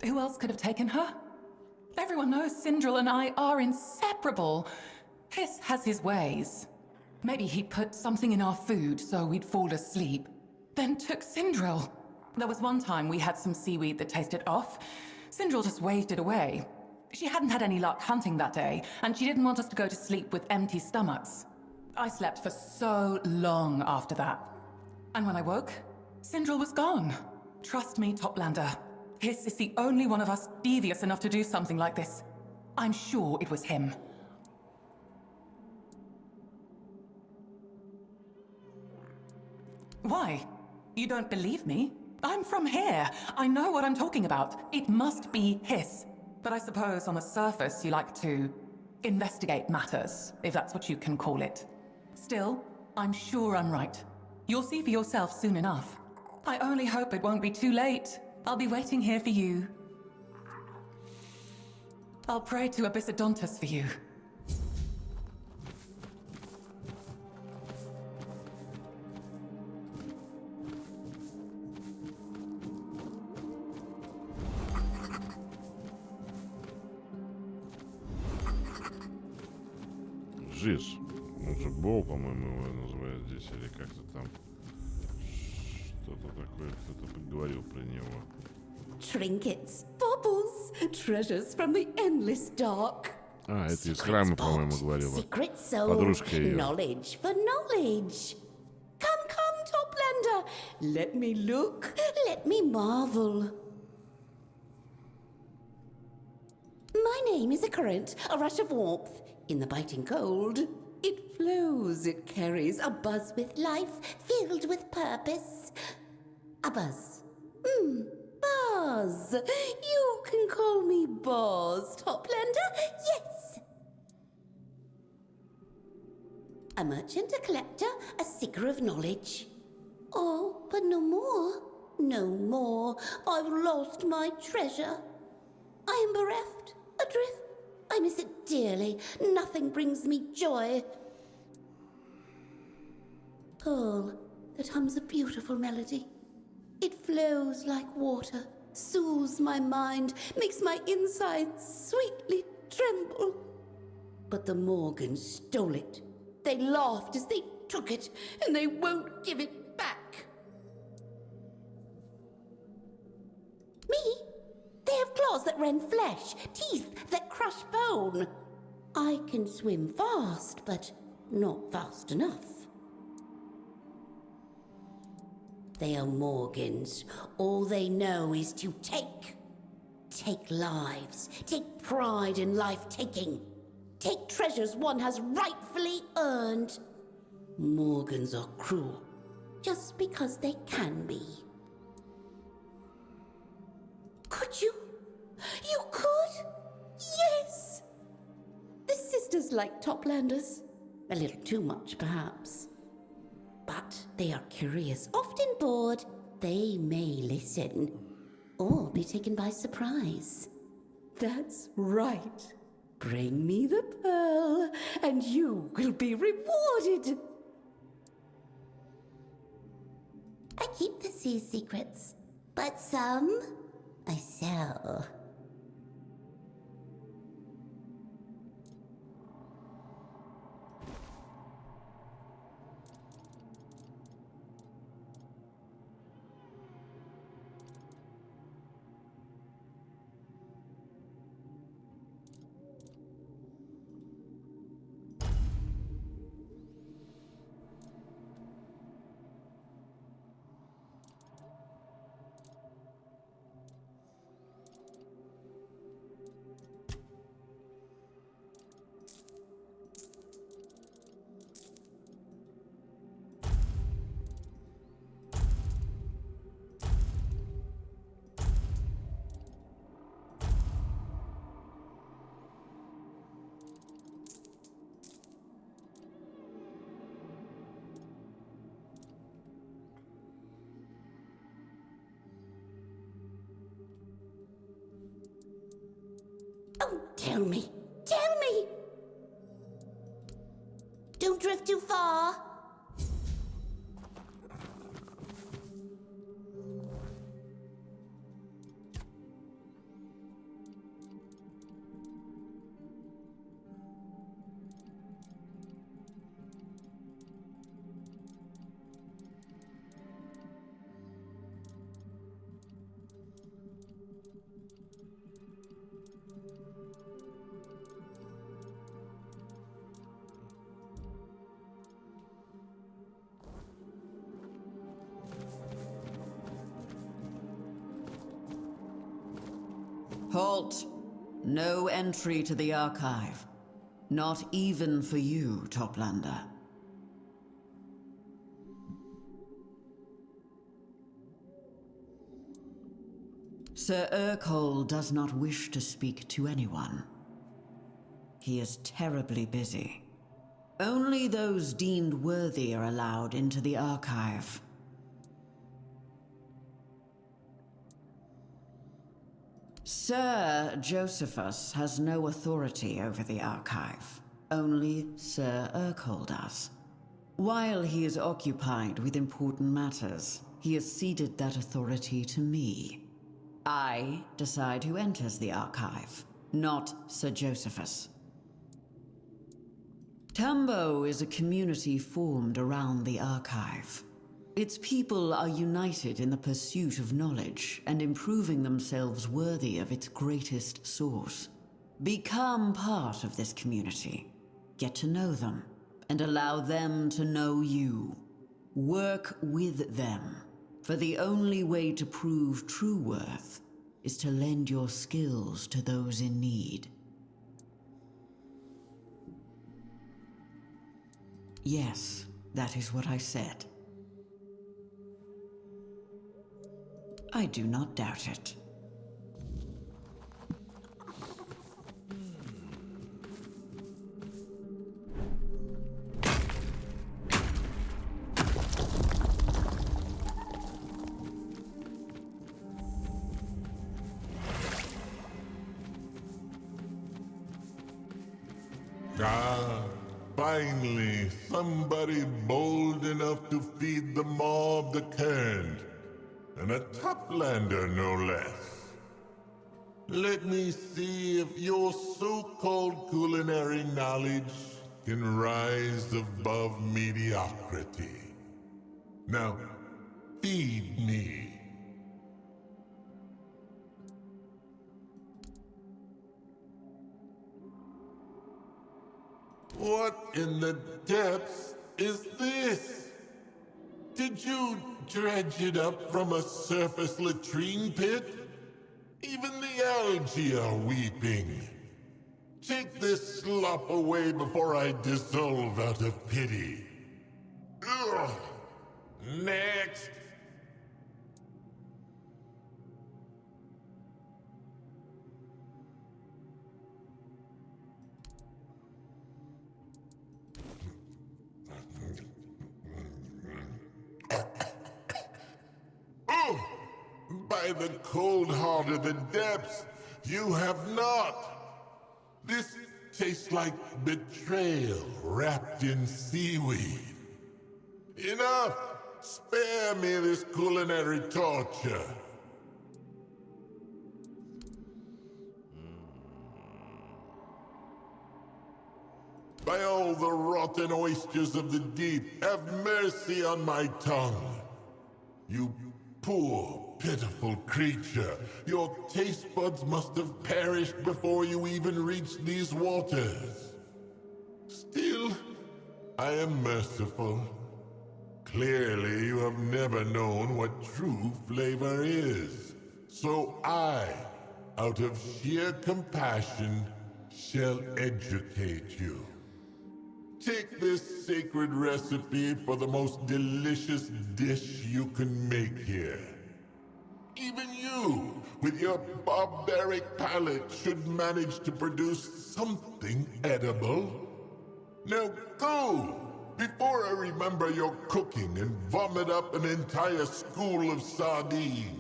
Who else could have taken her? Everyone knows Sindril and I are inseparable. Hiss has his ways. Maybe he put something in our food so we'd fall asleep, then took Sindril. There was one time we had some seaweed that tasted off. Sindril just waved it away. She hadn't had any luck hunting that day, and she didn't want us to go to sleep with empty stomachs. I slept for so long after that. And when I woke, Sindril was gone. Trust me, Toplander. Hiss is the only one of us devious enough to do something like this. I'm sure it was him. Why? You don't believe me? I'm from here. I know what I'm talking about. It must be Hiss. But I suppose on the surface you like to investigate matters, if that's what you can call it. Still, I'm sure I'm right. You'll see for yourself soon enough. I only hope it won't be too late. I'll be waiting here for you. I'll pray to Abyssodontus for you. Жиз. Он же Бол, по-моему, его называют здесь, или как-то там. Что-то такое, кто-то говорил про него. Trinkets, baubles, treasures from the endless dark. А, это из храма, по-моему, говорила. Secret soul, Подружка ее. knowledge for knowledge. Come, come, Toplander. Let me look, let me marvel. My name is a current, a rush of warmth. In the biting cold, it flows, it carries a buzz with life, filled with purpose. A buzz. Buzz. You can call me Boz, Toplander, yes. A merchant, a collector, a seeker of knowledge. Oh, but no more, no more. I've lost my treasure. I am bereft, adrift. I miss it dearly. Nothing brings me joy. Pearl that hums a beautiful melody. It flows like water, soothes my mind, makes my insides sweetly tremble. But the Morgans stole it. They laughed as they took it, and they won't give it back. Me? They have claws that rend flesh, teeth that crush bone. I can swim fast, but not fast enough. They are Morgans. All they know is to take. Take lives. Take pride in life-taking. Take treasures one has rightfully earned. Morgans are cruel, just because they can be. Could you? You could? Yes! The sisters like Toplanders. A little too much, perhaps. But they are curious, often bored. They may listen, or be taken by surprise. That's right. Bring me the pearl, and you will be rewarded. I keep the sea secrets, but some I sell. Tell me. Tell me! Don't drift too far. Halt! No entry to the archive. Not even for you, Toplander. Sir Urkel does not wish to speak to anyone. He is terribly busy. Only those deemed worthy are allowed into the archive. Sir Josephus has no authority over the archive. Only Sir Urkel does. While he is occupied with important matters, he has ceded that authority to me. I decide who enters the archive, not Sir Josephus. Tambo is a community formed around the archive. Its people are united in the pursuit of knowledge and improving themselves worthy of its greatest source. Become part of this community. Get to know them, and allow them to know you. Work with them, for the only way to prove true worth is to lend your skills to those in need. Yes, that is what I said. I do not doubt it. Ah, finally, somebody bold enough to feed the mob the current. And a Toplander, no less. Let me see if your so-called culinary knowledge can rise above mediocrity. Now, feed me. What in the depths is this? Did you dredge it up from a surface latrine pit? Even the algae are weeping. Take this slop away before I dissolve out of pity. Ugh. Next. Oh! By the cold heart of the depths, you have not! This tastes like betrayal wrapped in seaweed. Enough! Spare me this culinary torture. By all the rotten oysters of the deep, have mercy on my tongue. You poor, pitiful creature. Your taste buds must have perished before you even reached these waters. Still, I am merciful. Clearly, you have never known what true flavor is. So I, out of sheer compassion, shall educate you. Take this sacred recipe for the most delicious dish you can make here. Even you, with your barbaric palate, should manage to produce something edible. Now go, before I remember your cooking and vomit up an entire school of sardines.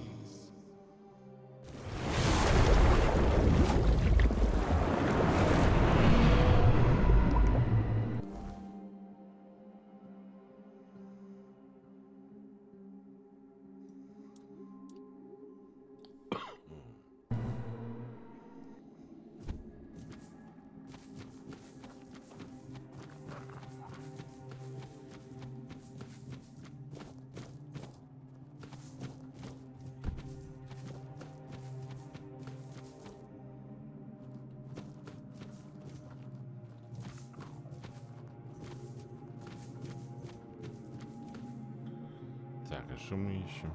что мы ищем?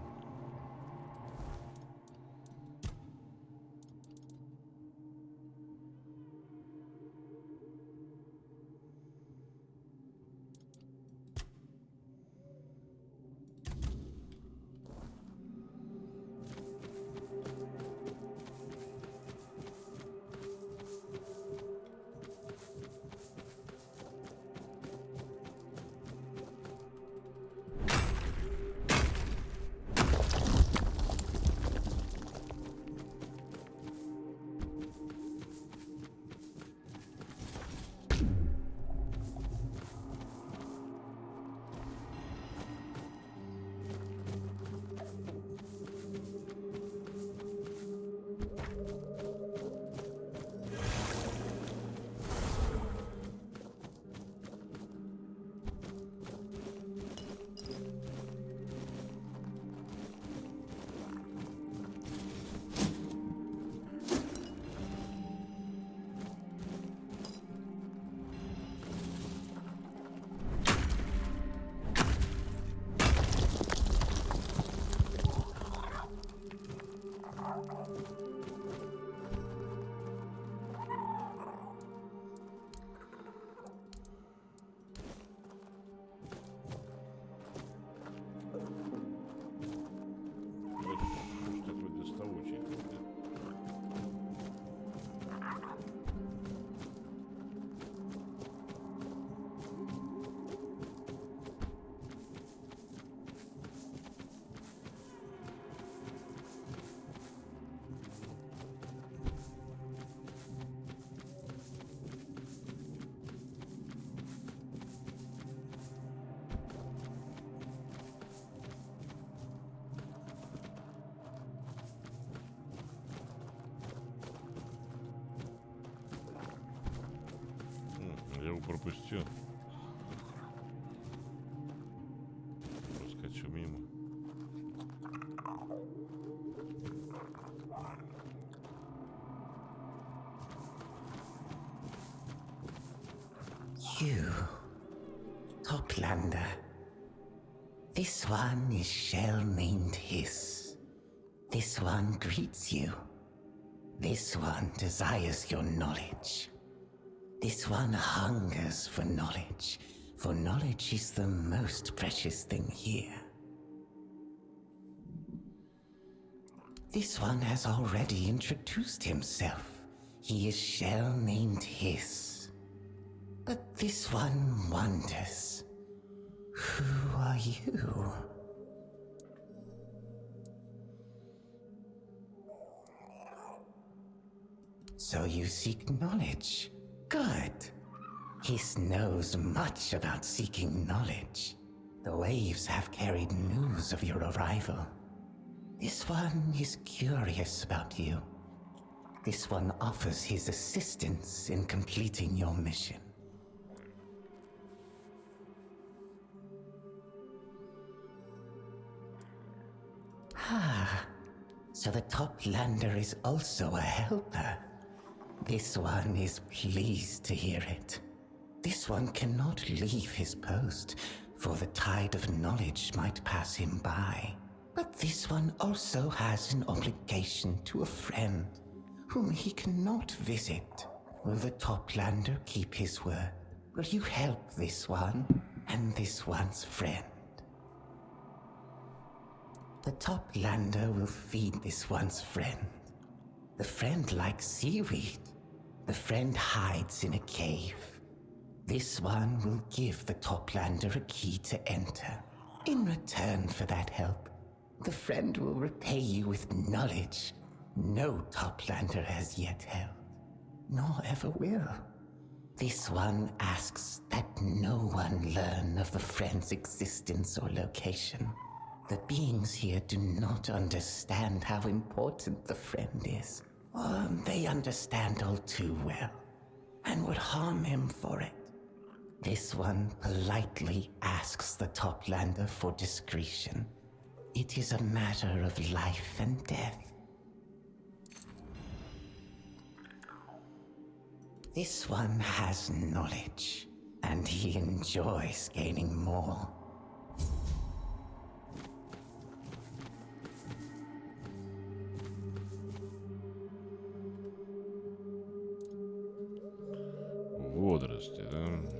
Я его пропустил. Проскочу мимо. You, Toplander. This one is shell named Hiss. This one greets you. This one desires your knowledge. This one hungers for knowledge is the most precious thing here. This one has already introduced himself. He is shell named Hiss. But this one wonders, who are you? So you seek knowledge. Good. Hiss knows much about seeking knowledge. The waves have carried news of your arrival. This one is curious about you. This one offers his assistance in completing your mission. So the Toplander is also a helper. This one is pleased to hear it. This one cannot leave his post, for the tide of knowledge might pass him by. But this one also has an obligation to a friend, whom he cannot visit. Will the Toplander keep his word? Will you help this one and this one's friend? The Toplander will feed this one's friend. The friend likes seaweed. The friend hides in a cave. This one will give the Toplander a key to enter. In return for that help, the friend will repay you with knowledge no Toplander has yet held, nor ever will. This one asks that no one learn of the friend's existence or location. The beings here do not understand how important the friend is. Or they understand all too well, and would harm him for it. This one politely asks the Toplander for discretion. It is a matter of life and death. This one has knowledge, and he enjoys gaining more. области, да?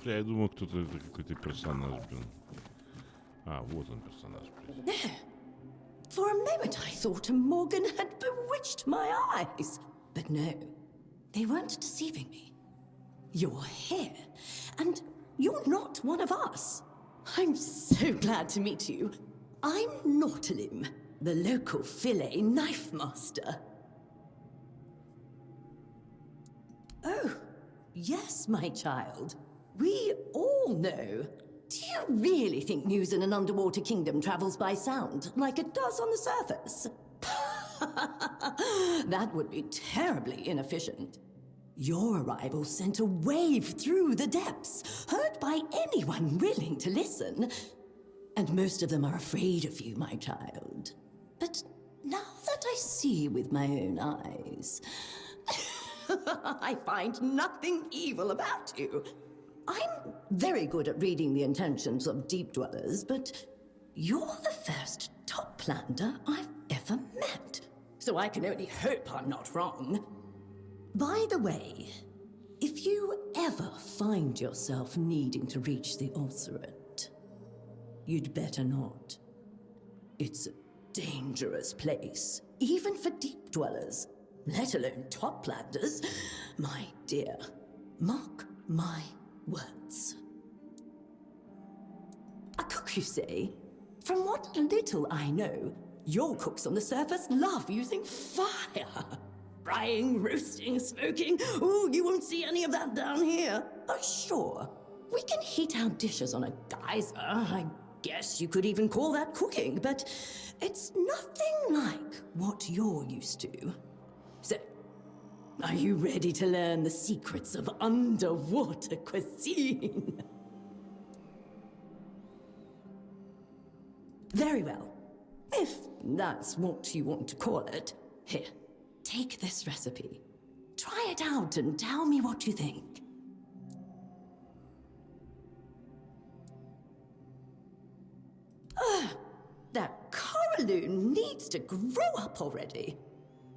Я думал, кто-то это какой-то персонаж, блин. А, вот он персонаж. There. For a moment I thought Morgan had bewitched my eyes. But no, they weren't deceiving me. You're here, and you're not one of us. I'm so glad to meet you. I'm Nautilum, the local fillet knife master. Oh, yes, my child. We all know. Do you really think news in an underwater kingdom travels by sound, like it does on the surface? That would be terribly inefficient. Your arrival sent a wave through the depths, heard by anyone willing to listen. And most of them are afraid of you, my child. But now that I see with my own eyes, I find nothing evil about you. I'm very good at reading the intentions of deep dwellers, but you're the first Toplander I've ever met. So I can only hope I'm not wrong. By the way, if you ever find yourself needing to reach the Ulcerate, you'd better not. It's a dangerous place, even for deep dwellers, let alone Toplanders. My dear, mark my words. A cook, you say? From what little I know, your cooks on the surface love using fire. Frying, roasting, smoking. Oh, you won't see any of that down here. Oh, sure. We can heat our dishes on a geyser. I guess you could even call that cooking, but it's nothing like what you're used to. So, are you ready to learn the secrets of underwater cuisine? Very well. If that's what you want to call it. Here, take this recipe. Try it out and tell me what you think. That Coraloon needs to grow up already.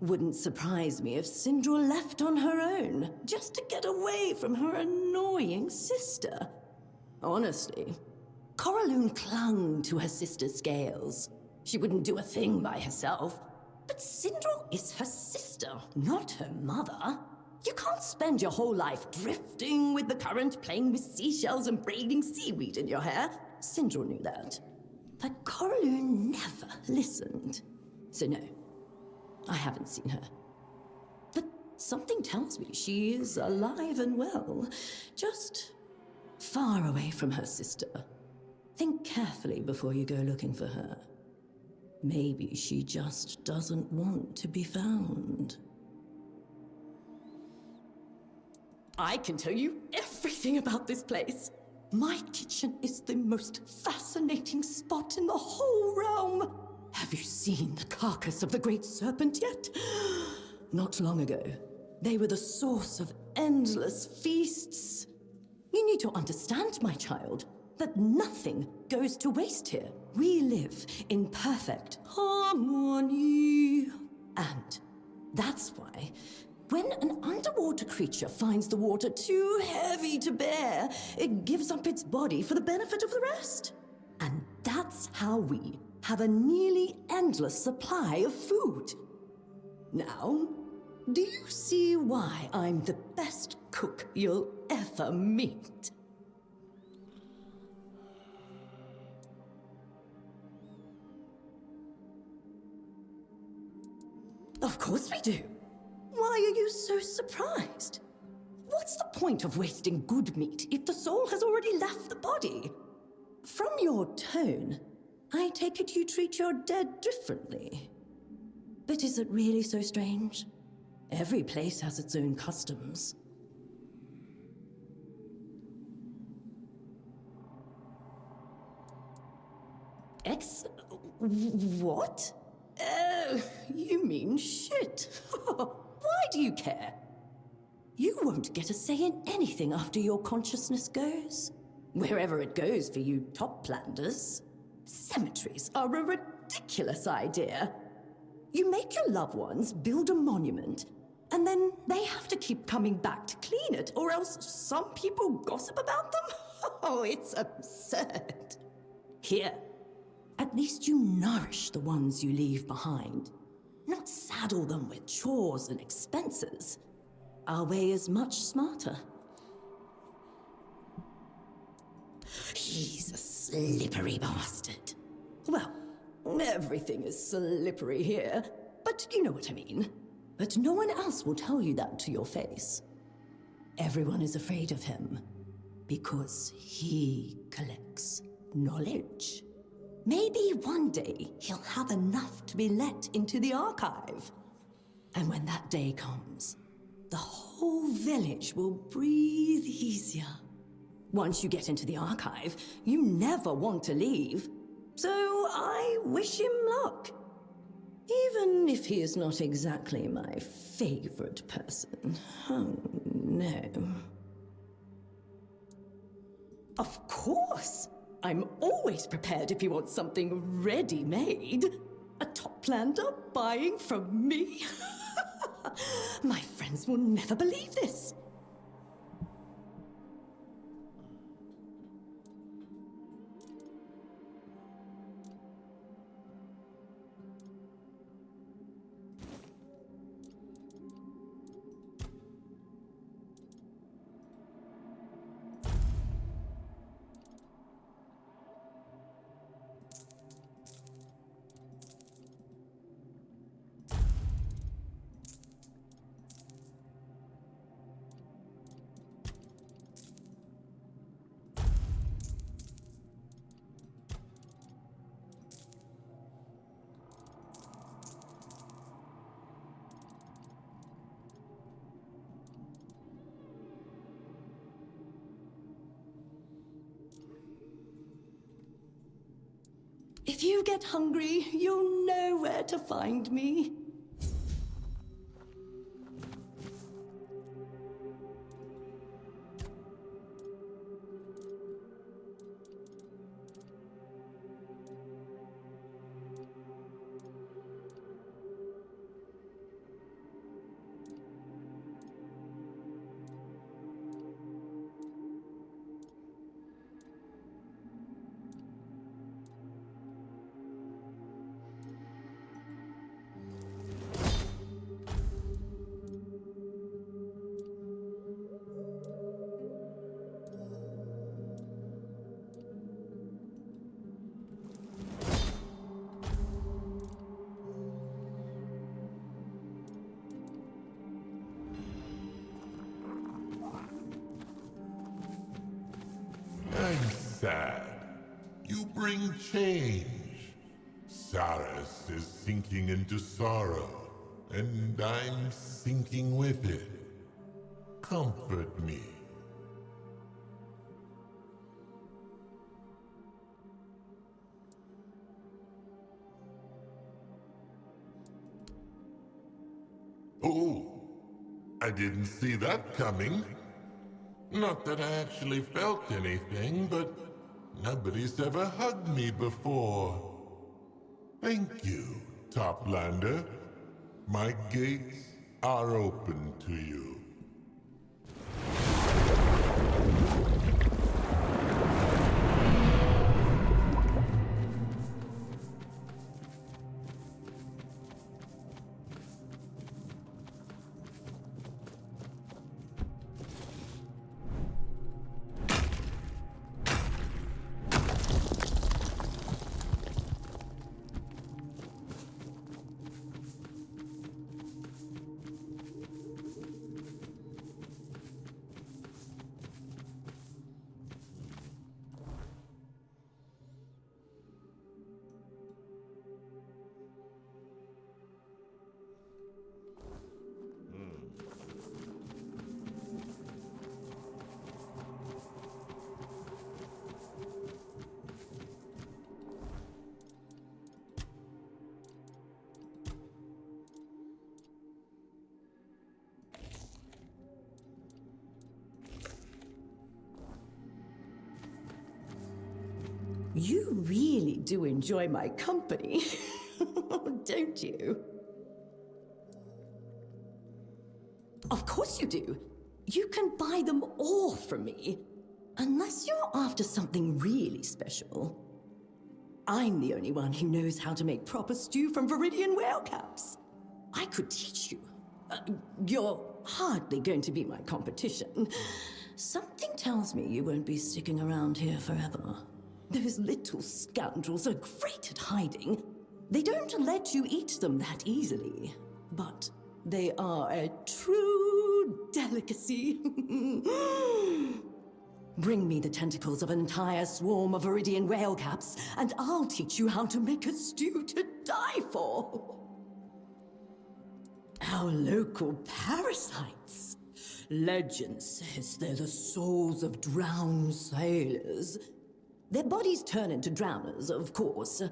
Wouldn't surprise me if Syndra left on her own, just to get away from her annoying sister. Honestly, Coraloon clung to her sister's scales. She wouldn't do a thing by herself. But Syndra is her sister, not her mother. You can't spend your whole life drifting with the current, playing with seashells and braiding seaweed in your hair. Syndra knew that. But Coraloon never listened. So no, I haven't seen her. But something tells me she is alive and well, just far away from her sister. Think carefully before you go looking for her. Maybe she just doesn't want to be found. I can tell you everything about this place. My kitchen is the most fascinating spot in the whole realm. Have you seen the carcass of the great serpent yet? Not long ago, they were the source of endless feasts. You need to understand, my child, that nothing goes to waste here. We live in perfect harmony. And that's why, when an underwater creature finds the water too heavy to bear, it gives up its body for the benefit of the rest. And that's how we have a nearly endless supply of food. Now, do you see why I'm the best cook you'll ever meet? Of course we do. Why are you so surprised? What's the point of wasting good meat if the soul has already left the body? From your tone, I take it you treat your dead differently. But is it really so strange? Every place has its own customs. What? Oh, you mean shit. Why do you care? You won't get a say in anything after your consciousness goes. Wherever it goes for you Toplanders. Cemeteries are a ridiculous idea. You make your loved ones build a monument, and then they have to keep coming back to clean it, or else else some people gossip about them? Oh, it's absurd. Here, at least you nourish the ones you leave behind, not saddle them with chores and expenses. Our way is much smarter. He's a slippery bastard. Well, everything is slippery here, but you know what I mean. But no one else will tell you that to your face. Everyone is afraid of him because he collects knowledge. Maybe one day he'll have enough to be let into the archive. And when that day comes, the whole village will breathe easier. Once you get into the archive, you never want to leave. So I wish him luck. Even if he is not exactly my favorite person. Oh, no. Of course! I'm always prepared if you want something ready-made. A toplander buying from me? My friends will never believe this. If you get hungry, you'll know where to find me. I'm sad. You bring change. Saras is sinking into sorrow, and I'm sinking with it. Comfort me. Oh, I didn't see that coming. Not that I actually felt anything, but nobody's ever hugged me before. Thank you, Toplander. My gates are open to you. You really do enjoy my company, don't you? Of course you do. You can buy them all from me, unless you're after something really special. I'm the only one who knows how to make proper stew from Viridian whale caps. I could teach you. You're hardly going to be my competition. Something tells me you won't be sticking around here forever. Those little scoundrels are great at hiding. They don't let you eat them that easily, but they are a true delicacy. Bring me the tentacles of an entire swarm of Viridian whale caps, and I'll teach you how to make a stew to die for. Our local parasites. Legend says they're the souls of drowned sailors. Their bodies turn into drowners, of course.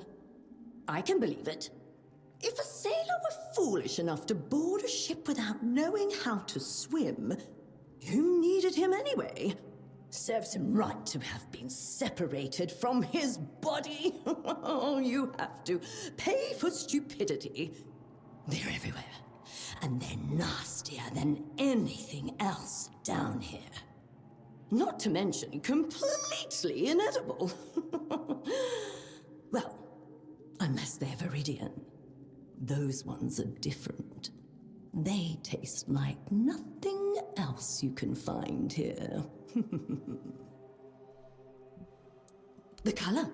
I can believe it. If a sailor were foolish enough to board a ship without knowing how to swim, who needed him anyway? Serves him right to have been separated from his body. You have to pay for stupidity. They're everywhere. And they're nastier than anything else down here. Not to mention completely inedible. Well, unless they're Viridian. Those ones are different. They taste like nothing else you can find here. The color.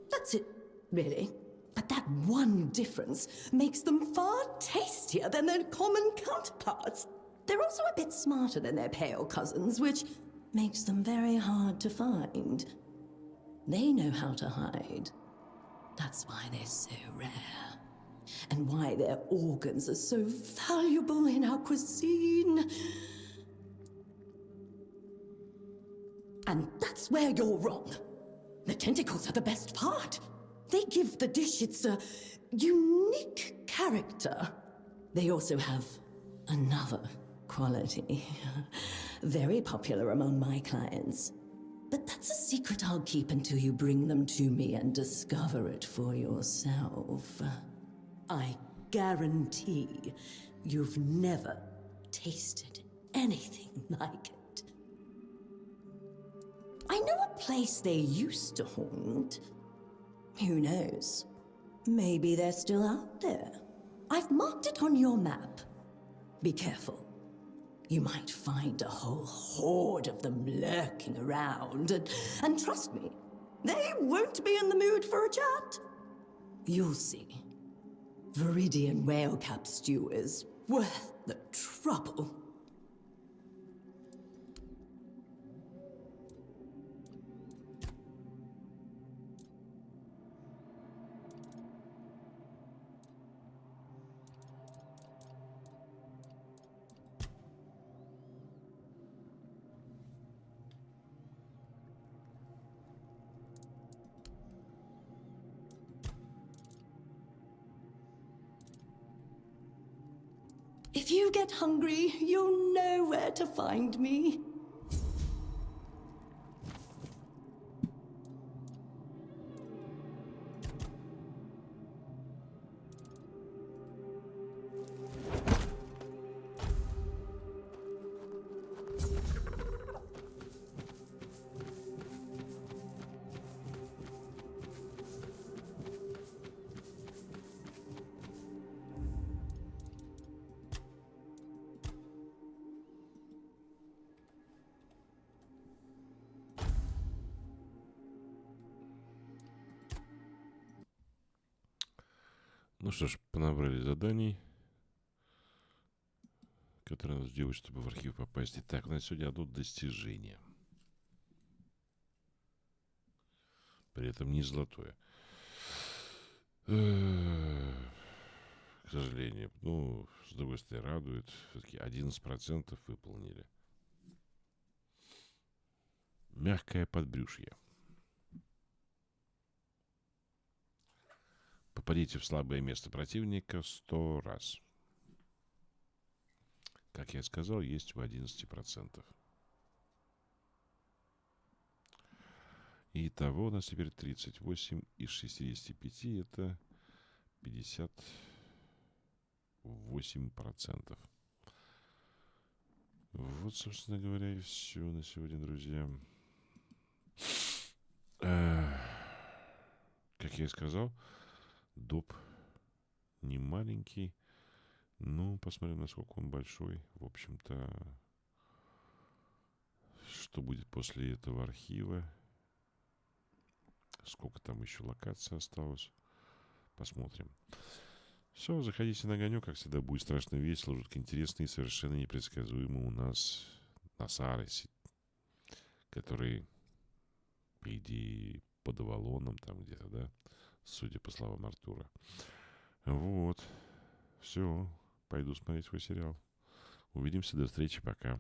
That's it, really. But that one difference makes them far tastier than their common counterparts. They're also a bit smarter than their pale cousins, which makes them very hard to find. They know how to hide. That's why they're so rare. And why their organs are so valuable in our cuisine. And that's where you're wrong. The tentacles are the best part. They give the dish its a unique character. They also have another quality. Very popular among my clients. But that's a secret I'll keep until you bring them to me and discover it for yourself. I guarantee you've never tasted anything like it. I know a place they used to haunt. Who knows? Maybe they're still out there. I've marked it on your map. Be careful. You might find a whole horde of them lurking around, and trust me, they won't be in the mood for a chat. You'll see. Viridian whale cap stew is worth the trouble. If you get hungry, you'll know where to find me. Ну что ж, понабрали заданий, которые надо сделать, чтобы в архив попасть. Итак, у нас сегодня одно достижение. При этом не золотое. К сожалению. Ну, с другой стороны, радует. Все-таки 11% выполнили. Мягкое подбрюшье. Попадите в слабое место противника 100 раз. Как я сказал, есть у 11%. Итого у нас теперь 38 из 65. Это 58%. Вот, собственно говоря, и все на сегодня, друзья. Как я и сказал, доп не маленький. Ну, посмотрим, насколько он большой. В общем-то, что будет после этого архива. Сколько там еще локаций осталось. Посмотрим. Все, заходите на огонек, как всегда, будет страшно весело, жутко интересно и совершенно непредсказуемо у нас Насарес, который, по идее, под Авалоном там где-то, да, судя по словам Артура. Вот. Все, пойду смотреть свой сериал. Увидимся, до встречи, пока.